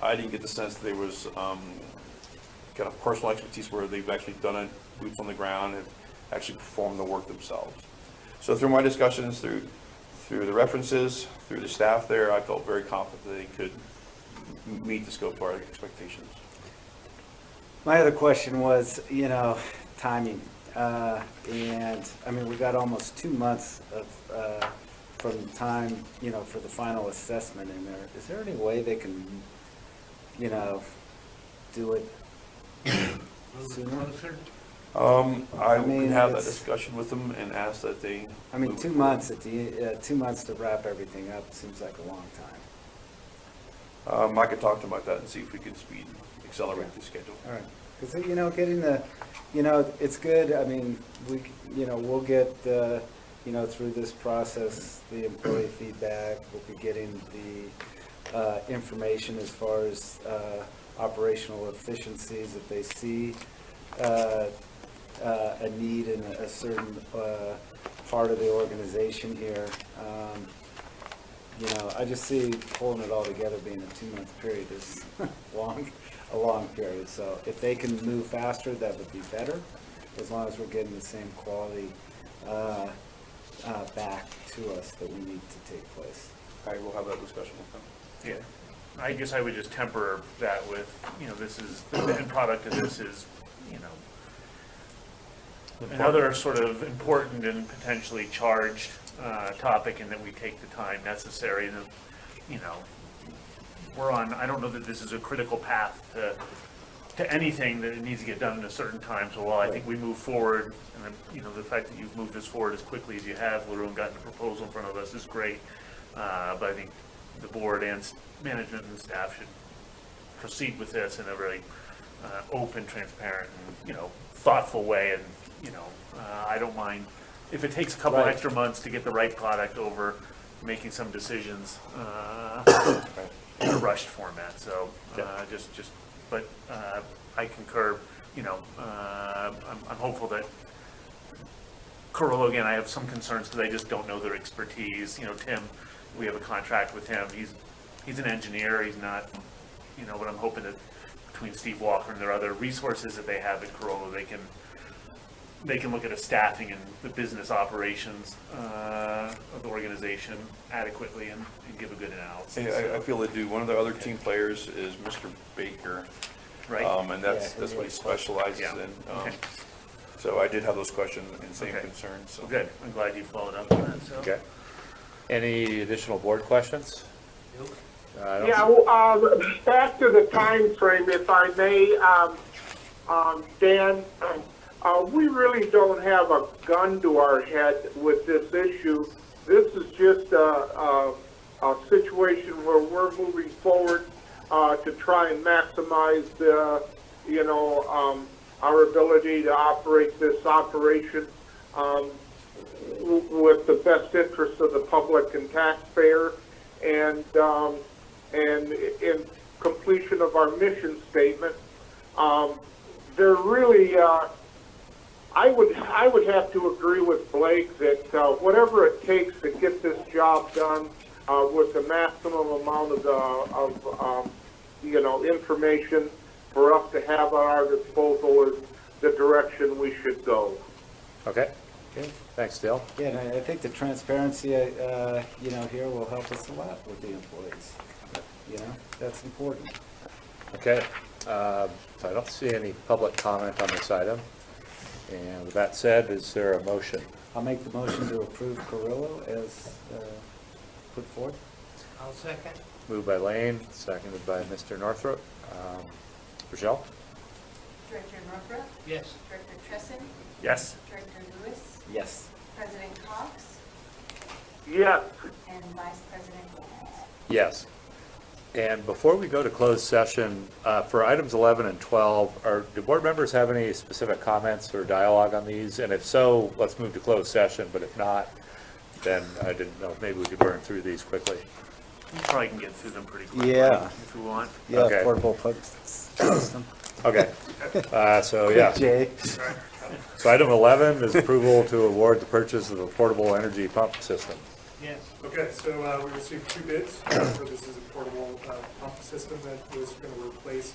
Speaker 6: I didn't get the sense that there was kind of personal expertise where they've actually done it, boots on the ground, and actually performed the work themselves. So through my discussions, through the references, through the staff there, I felt very confident that they could meet the scope of our expectations.
Speaker 4: My other question was, you know, timing. And, I mean, we got almost 2 months of, from the time, you know, for the final assessment in there. Is there any way they can, you know, do it sooner?
Speaker 6: I
Speaker 4: mean,
Speaker 6: can have that
Speaker 4: it's-
Speaker 6: discussion with them and ask that they.
Speaker 4: I mean, 2 months at the, 2 months to wrap everything up seems like a long time.
Speaker 6: I could talk to them about that and see if we could accelerate the schedule.
Speaker 4: All right, because, you know, getting the, you know, it's good, I mean, you know, we'll get, you know, through this process, the employee feedback, we'll be getting the information as far as operational efficiencies, if they see a need in a certain part of the organization here. You know, I just see pulling it all together being a 2-month period is a long period. So if they can move faster, that would be better, as long as we're getting the same quality back to us that we need to take place.
Speaker 6: I will have that discussion with them.
Speaker 2: Yeah, I guess I would just temper that with, you know, this is, the end product of this is, you know, another sort of important and potentially charged topic, and that we take the time necessary, and, you know, we're on, I don't know that this is a critical path to anything that it needs to get done in a certain time. So while I think we move forward, and, you know, the fact that you've moved this forward as quickly as you have, LaRue, and gotten a proposal in front of us is great. But I think the board and management and staff should proceed with this in a very open, transparent, and, you know, thoughtful way. And, you know, I don't mind if it takes a couple
Speaker 4: Right.
Speaker 2: extra months to get the right product over making some decisions in a rushed format. So but I concur, you know, I'm hopeful that Corolla, again, I have some concerns because I just don't know their expertise. You know, Tim, we have a contract with him. He's an engineer. He's not, you know, but I'm hoping that between Steve Walker and their other resources that they have at Corolla, they can look at the staffing and the business operations of the organization adequately and give a good analysis.
Speaker 6: Hey, I feel they do. One of the other team players is Mr. Baker.
Speaker 2: Right?
Speaker 6: And that's what he specializes
Speaker 2: Yeah.
Speaker 6: in.
Speaker 2: Okay.
Speaker 6: So I did have those questions and same
Speaker 2: Okay.
Speaker 6: concerns, so.
Speaker 2: Good, I'm glad you followed up on that, so.
Speaker 1: Okay. Any additional board questions? I don't
Speaker 9: Yeah, well, back to the time frame, if I may, Dan, we really don't have a gun to our head with this issue. This is just a situation where we're moving forward to try and maximize the, our ability to operate this operation with the best interest of the public and taxpayer, and in completion of our mission statement. There really, I would have to agree with Blake that whatever it takes to get this job done with the maximum amount of information for us to have at our disposal is the direction we should go.
Speaker 1: Okay, thanks, Dale.
Speaker 4: Yeah, and I think the transparency, here will help us a lot with the employees. That's important.
Speaker 1: Okay, so I don't see any public comment on this item. And with that said, is there a motion?
Speaker 4: I'll make the motion to approve Carrillo as put forth.
Speaker 8: I'll second.
Speaker 1: Moved by Lane, seconded by Mr. Northrup. Rochelle?
Speaker 5: Director Northrup,
Speaker 8: Yes.
Speaker 5: Director Tresson,
Speaker 2: Yes?
Speaker 5: Director Lewis,
Speaker 4: Yes.
Speaker 5: President Cox,
Speaker 9: Yes.
Speaker 5: and Vice President Gomez.
Speaker 1: Yes. And before we go to closed session, for items 11 and 12, do board members have any specific comments or dialogue on these? And if so, let's move to closed session, but if not, then I didn't know, maybe we could burn through these quickly.
Speaker 2: You probably can get through them pretty quickly.
Speaker 4: Yeah.
Speaker 2: If we want.
Speaker 4: Yeah,
Speaker 1: Okay.
Speaker 4: portable pump system.
Speaker 1: Okay, so yeah.
Speaker 4: Jay.
Speaker 1: So item 11 is approval to award the purchase of a portable energy pump system.
Speaker 8: Yes.
Speaker 10: Okay, so we received 2 bids. So this is a portable pump system that was going to replace,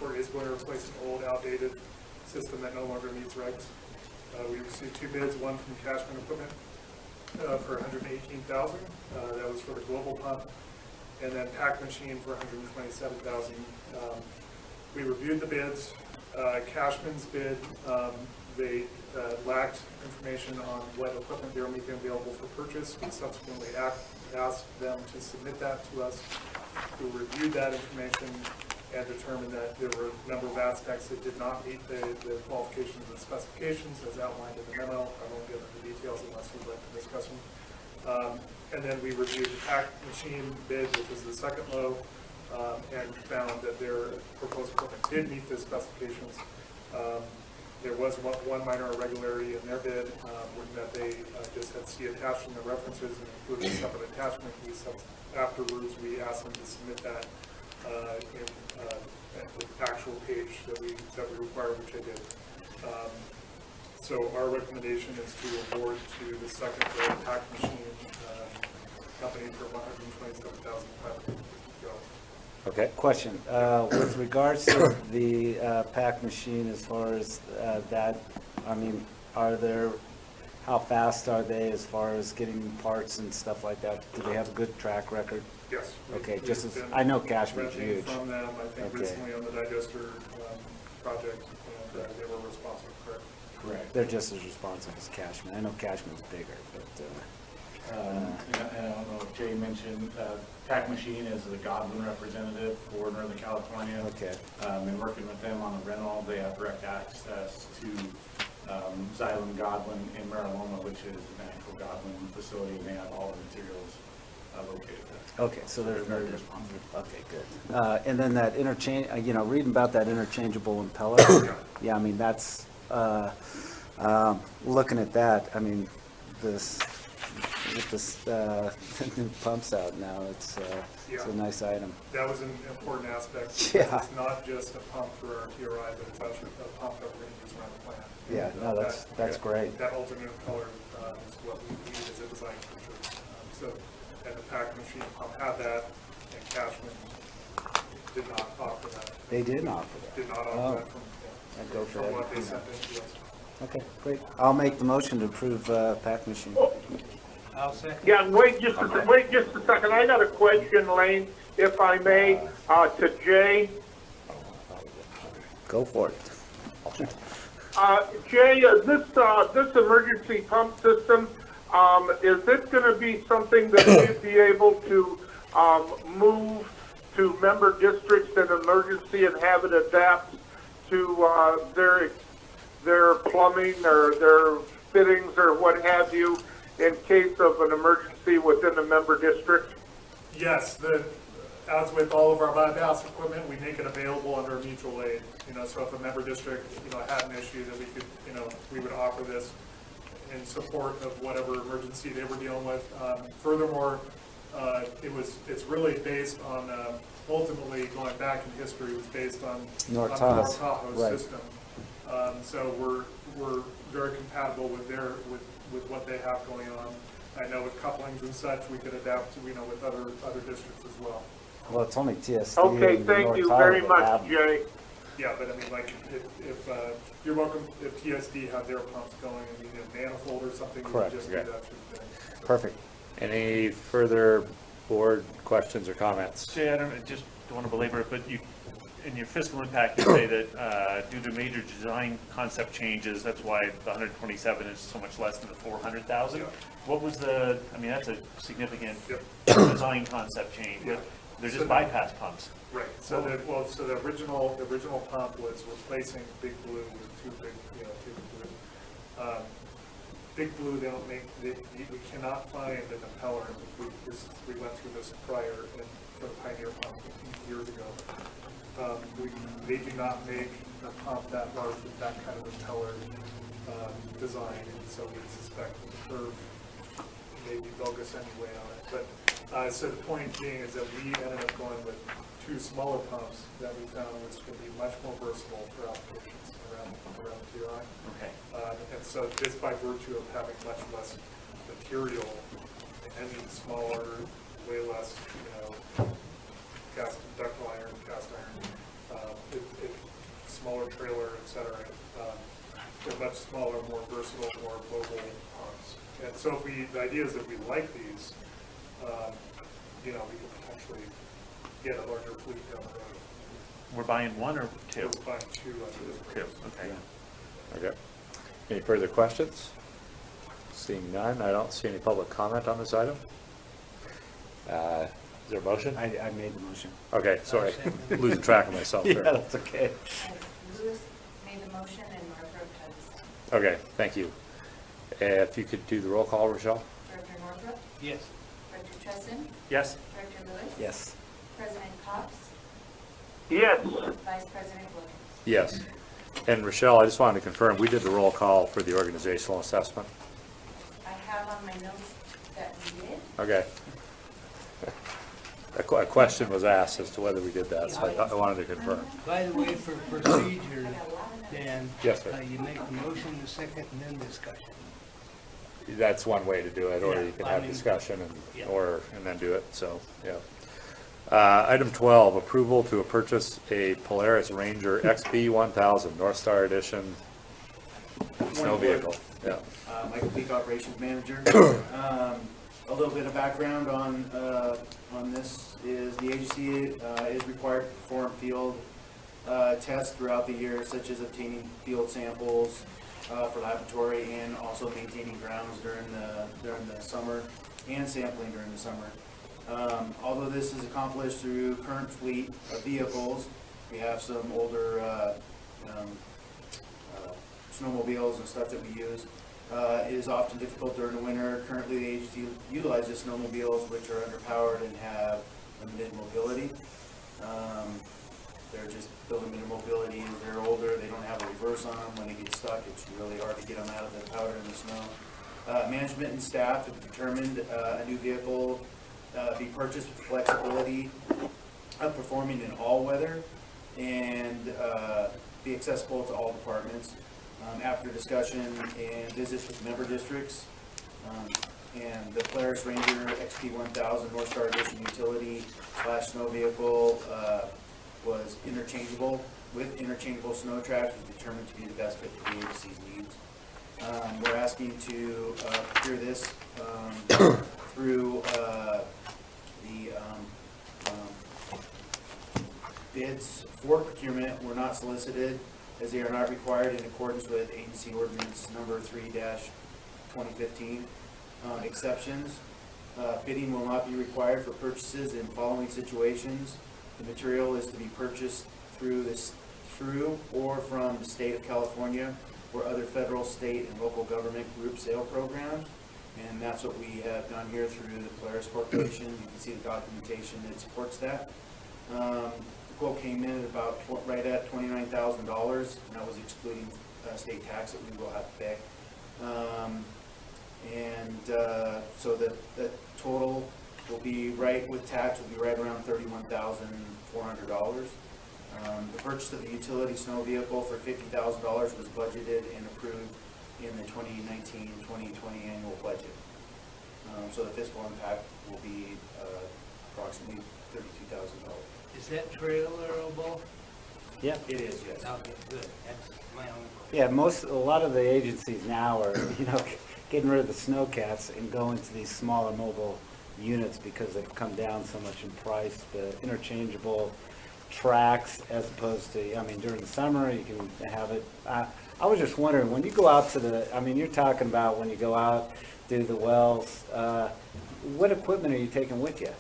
Speaker 10: or is going to replace an old outdated system that no longer meets regs. We received 2 bids, one from Cashman Equipment for $118,000. That was for the global pump, and then Pack Machine for $127,000. We reviewed the bids. Cashman's bid, they lacked information on what equipment they were making available for purchase. We subsequently asked them to submit that to us. We reviewed that information and determined that there were a number of aspects that did not meet the qualifications and specifications as outlined in the memo. I won't get into the details unless you'd like to discuss them. And then we reviewed the Pack Machine bid, which was the second low, and found that their proposed equipment did meet the specifications. There was one minor irregularity in their bid, that they just had C attached in the references and included a separate attachment. Afterwards, we asked them to submit that in the actual page that we required, which they did. So our recommendation is to award to the second Pack Machine company for $127,500.
Speaker 1: Okay?
Speaker 4: Question, with regards to the Pack Machine, as far as that, I mean, how fast are they as far as getting parts and stuff like that? Do they have a good track record?
Speaker 10: Yes.
Speaker 4: Okay,
Speaker 10: we've been
Speaker 4: I know Cashman's
Speaker 10: renting
Speaker 4: huge.
Speaker 10: from them, I think
Speaker 4: Okay.
Speaker 10: recently on the digester project, and they were responsive, correct?
Speaker 4: Correct. They're just as responsive as Cashman. I know Cashman's bigger, but,
Speaker 13: And I don't know if Jay mentioned, Pack Machine is the Godwin representative for Northern California.
Speaker 4: okay.
Speaker 13: Been working with them on the rental. They have direct access to Xylem Godwin in Mariloma, which is an actual Godwin facility, and they have all the materials located there.
Speaker 4: Okay, so they're very responsive. Okay, good. And then that interchange, reading about that interchangeable impeller, yeah, I mean, that's, looking at that, I mean, with this new pumps out now, it's a nice item.
Speaker 10: That was an important aspect. because
Speaker 4: Yeah.
Speaker 10: It's not just a pump for our TRI, but it's actually a pump that we're going to use around the plant.
Speaker 4: Yeah, no, that's great.
Speaker 10: That alternate color is what we need as a design feature. And the Pack Machine pump had that, and Cashman did not offer that.
Speaker 4: They didn't offer that.
Speaker 10: Did not
Speaker 4: Oh.
Speaker 10: offer that from,
Speaker 4: I'd go for
Speaker 10: from what they
Speaker 4: that.
Speaker 10: sent in to us.
Speaker 4: Okay, great. I'll make the motion to approve PAC machine.
Speaker 8: I'll second.
Speaker 9: Yeah, wait just a second. I got a question, Lane, if I may, to Jay.
Speaker 4: Go for it.
Speaker 9: Jay, this emergency pump system, is it gonna be something that you'd be able to, move to member districts in emergency and have it adapt to, their plumbing or their fittings or what have you in case of an emergency within a member district?
Speaker 10: Yes, as with all of our bypass equipment, we make it available under mutual aid. So if a member district, had an issue that we could, we would offer this in support of whatever emergency they were dealing with. Furthermore, it's really based on, ultimately going back in history, it was based on
Speaker 4: North
Speaker 10: the
Speaker 4: Tahoe,
Speaker 10: North Tahoe
Speaker 4: right.
Speaker 10: system. So we're very compatible with with what they have going on. I know with couplings and such, we could adapt to, with other districts as well.
Speaker 4: Well, it's only TSD.
Speaker 9: Okay,
Speaker 4: and
Speaker 9: thank
Speaker 4: North
Speaker 9: you
Speaker 4: Tahoe
Speaker 9: very
Speaker 4: that
Speaker 9: much,
Speaker 4: have them.
Speaker 9: Jay.
Speaker 10: Yeah, but I mean, like, if you're welcome, if TSD had their pumps going and you need a manifold or something, you
Speaker 4: Correct,
Speaker 10: could just do
Speaker 1: okay.
Speaker 10: that through thing.
Speaker 4: Perfect.
Speaker 1: Any further board questions or comments?
Speaker 2: Jay, I just don't want to belabor it, but in your fiscal impact, you say that due to major design concept changes, that's why the 127 is so much less than the 400,000.
Speaker 10: Yeah.
Speaker 2: What was that's a significant
Speaker 10: Yep.
Speaker 2: design concept change.
Speaker 10: Yeah.
Speaker 2: They're
Speaker 10: So-
Speaker 2: just bypass pumps.
Speaker 10: Right, so the original pump was replacing Big Blue with two Big Blue. Big Blue, they don't make, we cannot find an impeller. We went through this prior for the Pioneer pump years ago. They do not make a pump that large with that kind of impeller design, and so we suspect the curve may be bogus anyway on it. But so the point being is that we ended up going with two smaller pumps that we found was going to be much more versatile for applications around TI.
Speaker 2: Okay.
Speaker 10: And so just by virtue of having much less material and smaller, way less, ductile iron, cast iron, smaller trailer, et cetera. They're much smaller, more versatile, more mobile pumps. And so the idea is that we like these, we could potentially get a larger fleet down the road.
Speaker 2: We're buying one or two?
Speaker 10: We're buying two under this.
Speaker 2: Two, okay.
Speaker 1: Okay. Any further questions? Seeing none, I don't see any public comment on this item. Is there a motion?
Speaker 4: I made the motion.
Speaker 1: Okay, sorry, losing track of myself
Speaker 4: Yeah,
Speaker 1: there.
Speaker 4: that's okay.
Speaker 5: Lewis made the motion and Northrop has.
Speaker 1: Okay, thank you. If you could do the roll call, Rochelle?
Speaker 5: Director Northrop,
Speaker 8: Yes.
Speaker 5: Director Tresson,
Speaker 2: Yes?
Speaker 5: Director Lewis.
Speaker 4: Yes.
Speaker 5: President Cox,
Speaker 9: Yes.
Speaker 5: Vice President Williams.
Speaker 1: Yes. And Rochelle, I just wanted to confirm, we did the roll call for the organizational assessment?
Speaker 5: I have on my notes that we did.
Speaker 1: Okay. A question was asked as to whether we did that, so I wanted to confirm.
Speaker 8: By the way, for procedure, Dan.
Speaker 1: Yes, sir.
Speaker 8: You make the motion, the second, and then discussion.
Speaker 1: That's one way to do it, or
Speaker 8: Yeah,
Speaker 1: you can
Speaker 8: I
Speaker 1: have
Speaker 8: mean,
Speaker 1: discussion
Speaker 8: yeah.
Speaker 1: and then do it, so, yeah. Item 12, approval to purchase a Polaris Ranger XP 1000 North Star Edition snow vehicle. Yeah.
Speaker 11: Michael Peak, Operations Manager. A little bit of background on this is the agency is required to perform field tests throughout the year, such as obtaining field samples for laboratory and also maintaining grounds during the summer and sampling during the summer. Although this is accomplished through current fleet of vehicles, we have some older snowmobiles and stuff that we use. It is often difficult during the winter. Currently, the agency utilizes snowmobiles which are underpowered and have limited mobility. They're just built limited mobility. They're older. They don't have a reverse on them. When they get stuck, it's really hard to get them out of the powder and the snow. Management and staff have determined a new vehicle be purchased with flexibility of performing in all weather and be accessible to all departments. After discussion and visits with member districts, and the Polaris Ranger XP 1000 North Star Edition utility / snow vehicle was interchangeable, with interchangeable snow tracks was determined to be the best fit for the agency's needs. We're asking to procure this through the bids for procurement were not solicited, as they are not required in accordance with agency ordinance number 3-2015. Exceptions. Bidding will not be required for purchases in following situations. The material is to be purchased through or from the state of California or other federal, state, and local government group sale programs. And that's what we have done here through the Polaris Corporation. You can see the documentation that supports that. The quote came in at about right at $29,000, and that was excluding state tax that we will have to pay. So the total will be right with tax, will be right around $31,400. The purchase of the utility snow vehicle for $50,000 was budgeted and approved in the 2019-2020 annual budget. So the fiscal impact will be approximately $32,000.
Speaker 8: Is that trailerable?
Speaker 4: Yeah.
Speaker 11: It is, yes.
Speaker 8: Okay, good. That's my only question.
Speaker 4: Yeah, a lot of the agencies now are, getting rid of the snowcats and going to these smaller mobile units because they've come down so much in price. The interchangeable tracks as opposed to, during the summer, you can have it. I was just wondering, when you go out to you're talking about when you go out, do the wells, what equipment are you taking with you?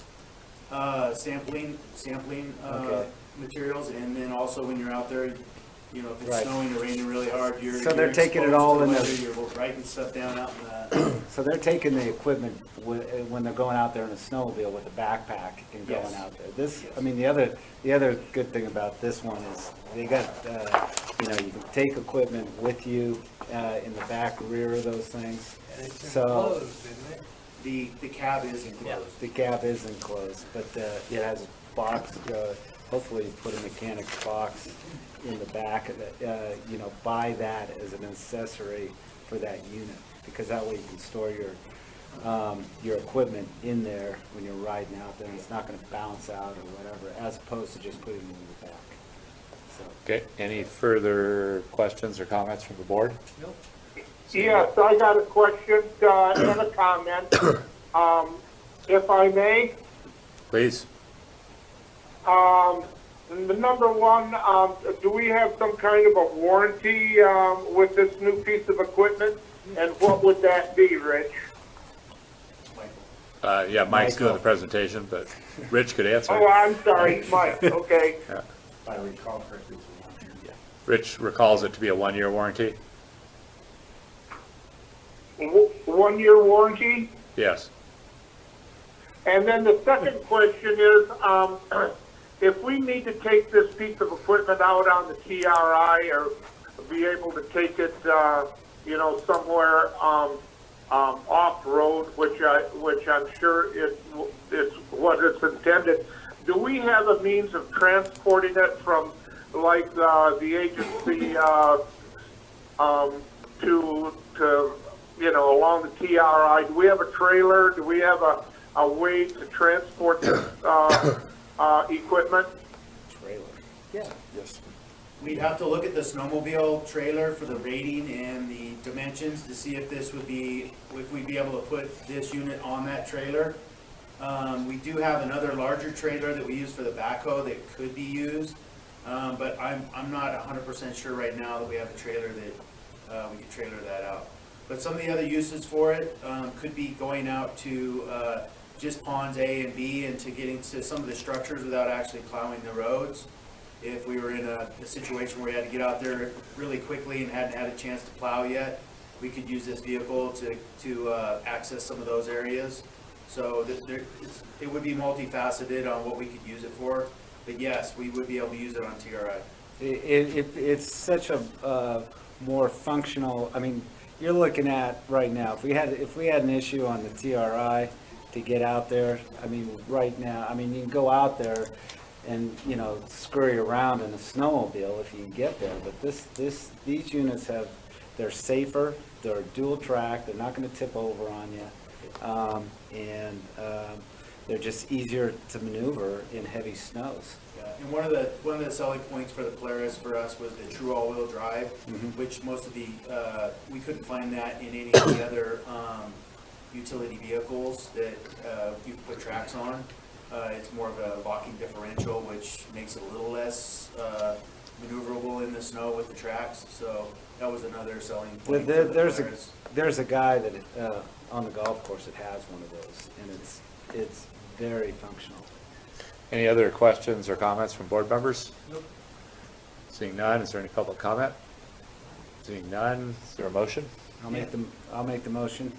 Speaker 11: Sampling
Speaker 4: Okay.
Speaker 11: materials, and then also when you're out there, if it's
Speaker 4: Right.
Speaker 11: snowing or raining really hard,
Speaker 4: So they're taking it
Speaker 11: exposed
Speaker 4: all
Speaker 11: to
Speaker 4: in
Speaker 11: weather,
Speaker 4: the-
Speaker 11: You're writing stuff down out in the,
Speaker 4: So they're taking the equipment when they're going out there in a snowmobile with a backpack and going
Speaker 11: Yes.
Speaker 4: out there. This,
Speaker 11: Yes.
Speaker 4: the other good thing about this one is they got, you can take equipment with you in the back rear of those things.
Speaker 8: And it's
Speaker 4: So-
Speaker 8: enclosed, isn't it?
Speaker 11: the cab is enclosed.
Speaker 4: The cab is enclosed, but it has a box, hopefully you put a mechanic's box in the back of it, buy that as an accessory for that unit, because that way you can store your equipment in there when you're riding out there, and it's not gonna bounce out or whatever, as opposed to just putting it in the back. So,
Speaker 1: Okay, any further questions or comments from the board?
Speaker 8: Nope.
Speaker 9: Yes, I got a question and a comment. If I may,
Speaker 1: Please.
Speaker 9: the number one, do we have some kind of a warranty with this new piece of equipment? And what would that be, Rich?
Speaker 1: Yeah, Mike's doing the
Speaker 4: Michael.
Speaker 1: presentation, but Rich could answer.
Speaker 9: Oh, I'm sorry, Mike, okay.
Speaker 1: Yeah.
Speaker 13: If I recall correctly, it's 1 year.
Speaker 1: Rich recalls it to be a 1-year warranty?
Speaker 9: 1 year warranty?
Speaker 1: Yes.
Speaker 9: And then the second question is, if we need to take this piece of equipment out on the TRI or be able to take it, somewhere off-road, which I'm sure it's what it's intended, do we have a means of transporting it from, like, the agency to along the TRI? Do we have a trailer? Do we have a way to transport this equipment?
Speaker 4: trailer. Yeah.
Speaker 6: Yes.
Speaker 11: We'd have to look at the snowmobile trailer for the rating and the dimensions to see if we'd be able to put this unit on that trailer. We do have another larger trailer that we use for the backhoe that could be used, but I'm not 100% sure right now that we have a trailer that we could trailer that out. But some of the other uses for it could be going out to just ponds A and B and to getting to some of the structures without actually plowing the roads. If we were in a situation where we had to get out there really quickly and hadn't had a chance to plow yet, we could use this vehicle to access some of those areas. So it would be multifaceted on what we could use it for. But yes, we would be able to use it on TRI.
Speaker 4: It's such a more functional, you're looking at right now, if we had an issue on the TRI to get out there, right now, you can go out there and, scurry around in a snowmobile if you can get there, but these units they're safer, they're dual track, they're not gonna tip over on you, and they're just easier to maneuver in heavy snows.
Speaker 11: Yeah, and one of the selling points for the Polaris for us was the true all-wheel drive, which most of the, we couldn't find that in any of the other, utility vehicles that, you put tracks on. It's more of a locking differential, which makes it a little less, maneuverable in the snow with the tracks, so that was another selling point for the Polaris.
Speaker 4: There's a guy that, on the golf course that has one of those, and it's very functional.
Speaker 1: Any other questions or comments from board members? Nope. Seeing none, is there any public comment? Seeing none, is there a motion?
Speaker 4: I'll make the motion.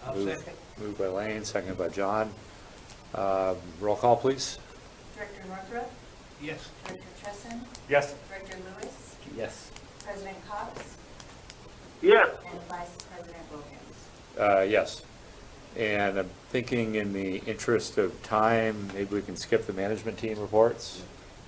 Speaker 8: I'll
Speaker 1: Move-
Speaker 8: second.
Speaker 1: Moved by Lane, seconded by John. Roll call, please.
Speaker 5: Director Northrup,
Speaker 8: Yes.
Speaker 5: Director Tresson,
Speaker 2: Yes.
Speaker 5: Director Lewis,
Speaker 4: Yes.
Speaker 5: President Cox,
Speaker 9: Yes,
Speaker 5: and Vice President Wilkins.
Speaker 1: Yes. And I'm thinking in the interest of time, maybe we can skip the management team reports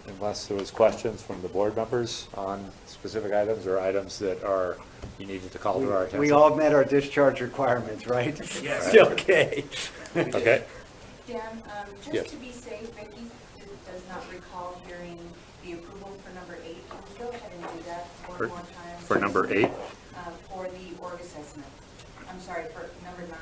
Speaker 1: unless there was questions from the board members on specific items or items that are, you needed to call to our attention.
Speaker 4: We all met our discharge requirements, right?
Speaker 11: Yes.
Speaker 4: Okay.
Speaker 1: Okay,
Speaker 5: Dan,
Speaker 1: Yes.
Speaker 5: just to be safe, Vicki does not recall hearing the approval for number 8. Can we go ahead and do that one
Speaker 1: For-
Speaker 5: more time?
Speaker 1: for number 8,
Speaker 5: For the org assessment. I'm sorry, for number 9.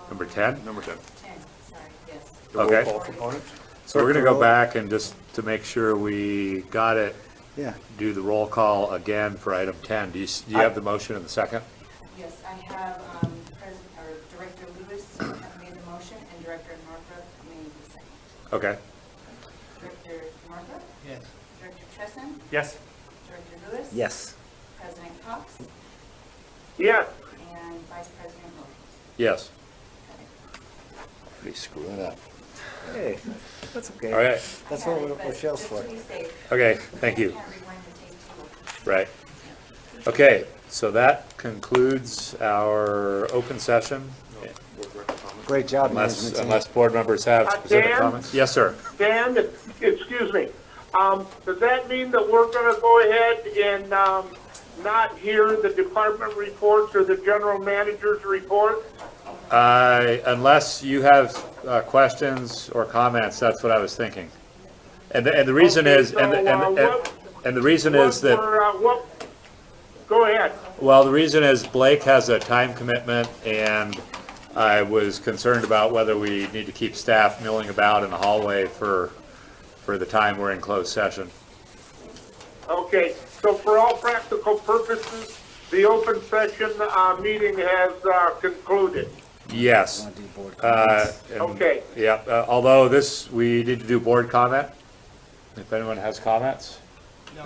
Speaker 1: number 10?
Speaker 6: Number 10.
Speaker 5: 10, sorry, yes.
Speaker 6: The roll
Speaker 1: Okay.
Speaker 6: call components?
Speaker 1: So we're going to go back and just to make sure we got it,
Speaker 4: Yeah.
Speaker 1: do the roll call again for item 10. Do you have the motion in the second?
Speaker 5: Yes, I have Director Lewis have made the motion and Director Northrup made the second.
Speaker 1: Okay.
Speaker 5: Director Northrup,
Speaker 8: Yes.
Speaker 5: Director Tresson,
Speaker 2: Yes.
Speaker 5: Director Lewis.
Speaker 4: Yes.
Speaker 5: President Cox,
Speaker 9: yes.
Speaker 5: and Vice President Wilkins.
Speaker 1: Yes. Pretty screwing up.
Speaker 4: Hey, that's okay.
Speaker 1: All right,
Speaker 4: That's
Speaker 5: I had
Speaker 4: what
Speaker 5: it, but
Speaker 4: Michelle's for.
Speaker 5: Just to be safe.
Speaker 1: okay, thank you.
Speaker 5: Can't rewind the tape too.
Speaker 1: Right. Okay, so that concludes our open session,
Speaker 4: Great job,
Speaker 1: unless,
Speaker 4: management team.
Speaker 1: unless board members have specific
Speaker 9: Dan?
Speaker 1: comments. Yes, sir.
Speaker 9: Dan, excuse me. Does that mean that we're gonna go ahead and, not hear the department reports or the general manager's report?
Speaker 1: Unless you have questions or comments, that's what I was thinking. And the reason
Speaker 9: Okay,
Speaker 1: is,
Speaker 9: so, what-
Speaker 1: and the reason is that,
Speaker 9: Go ahead.
Speaker 1: well, the reason is Blake has a time commitment, and I was concerned about whether we need to keep staff milling about in the hallway for the time we're in closed session.
Speaker 9: Okay, so for all practical purposes, the open session, meeting has, concluded.
Speaker 1: Yes.
Speaker 4: Want to do board comments?
Speaker 1: And-
Speaker 9: Okay.
Speaker 1: Yeah, although we need to do board comment. If anyone has comments,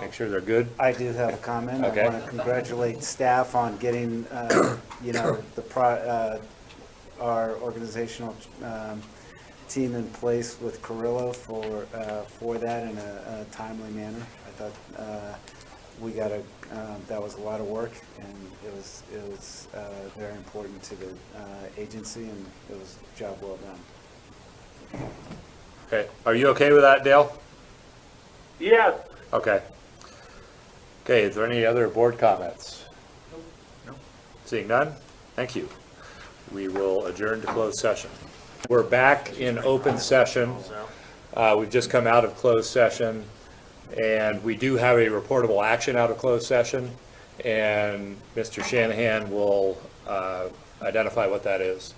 Speaker 1: make sure they're good.
Speaker 4: I do have a comment.
Speaker 1: Okay.
Speaker 4: I want to congratulate staff on getting, our organizational team in place with Carrillo for that in a timely manner. I thought we got that was a lot of work, and it was very important to the agency, and it was a job well done.
Speaker 1: Okay, are you okay with that, Dale?
Speaker 9: Yes,
Speaker 1: Okay. Okay, is there any other board comments? No. Seeing none? Thank you. We will adjourn to closed session. We're back in open session. We've just come out of closed session, and we do have a reportable action out of closed session, and Mr. Shanahan will identify what that is.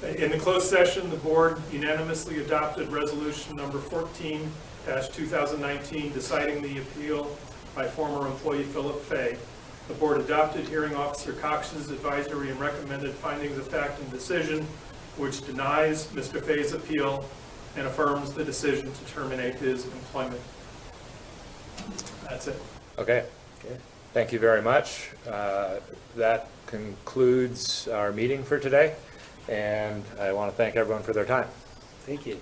Speaker 12: In the closed session, the board unanimously adopted resolution number 14-2019, deciding the appeal by former employee Philip Fay. The board adopted hearing officer Cox's advisory and recommended findings of fact and decision, which denies Mr. Fay's appeal and affirms the decision to terminate his employment. That's it.
Speaker 1: Okay. Thank you very much. That concludes our meeting for today, and I want to thank everyone for their time.
Speaker 4: Thank you.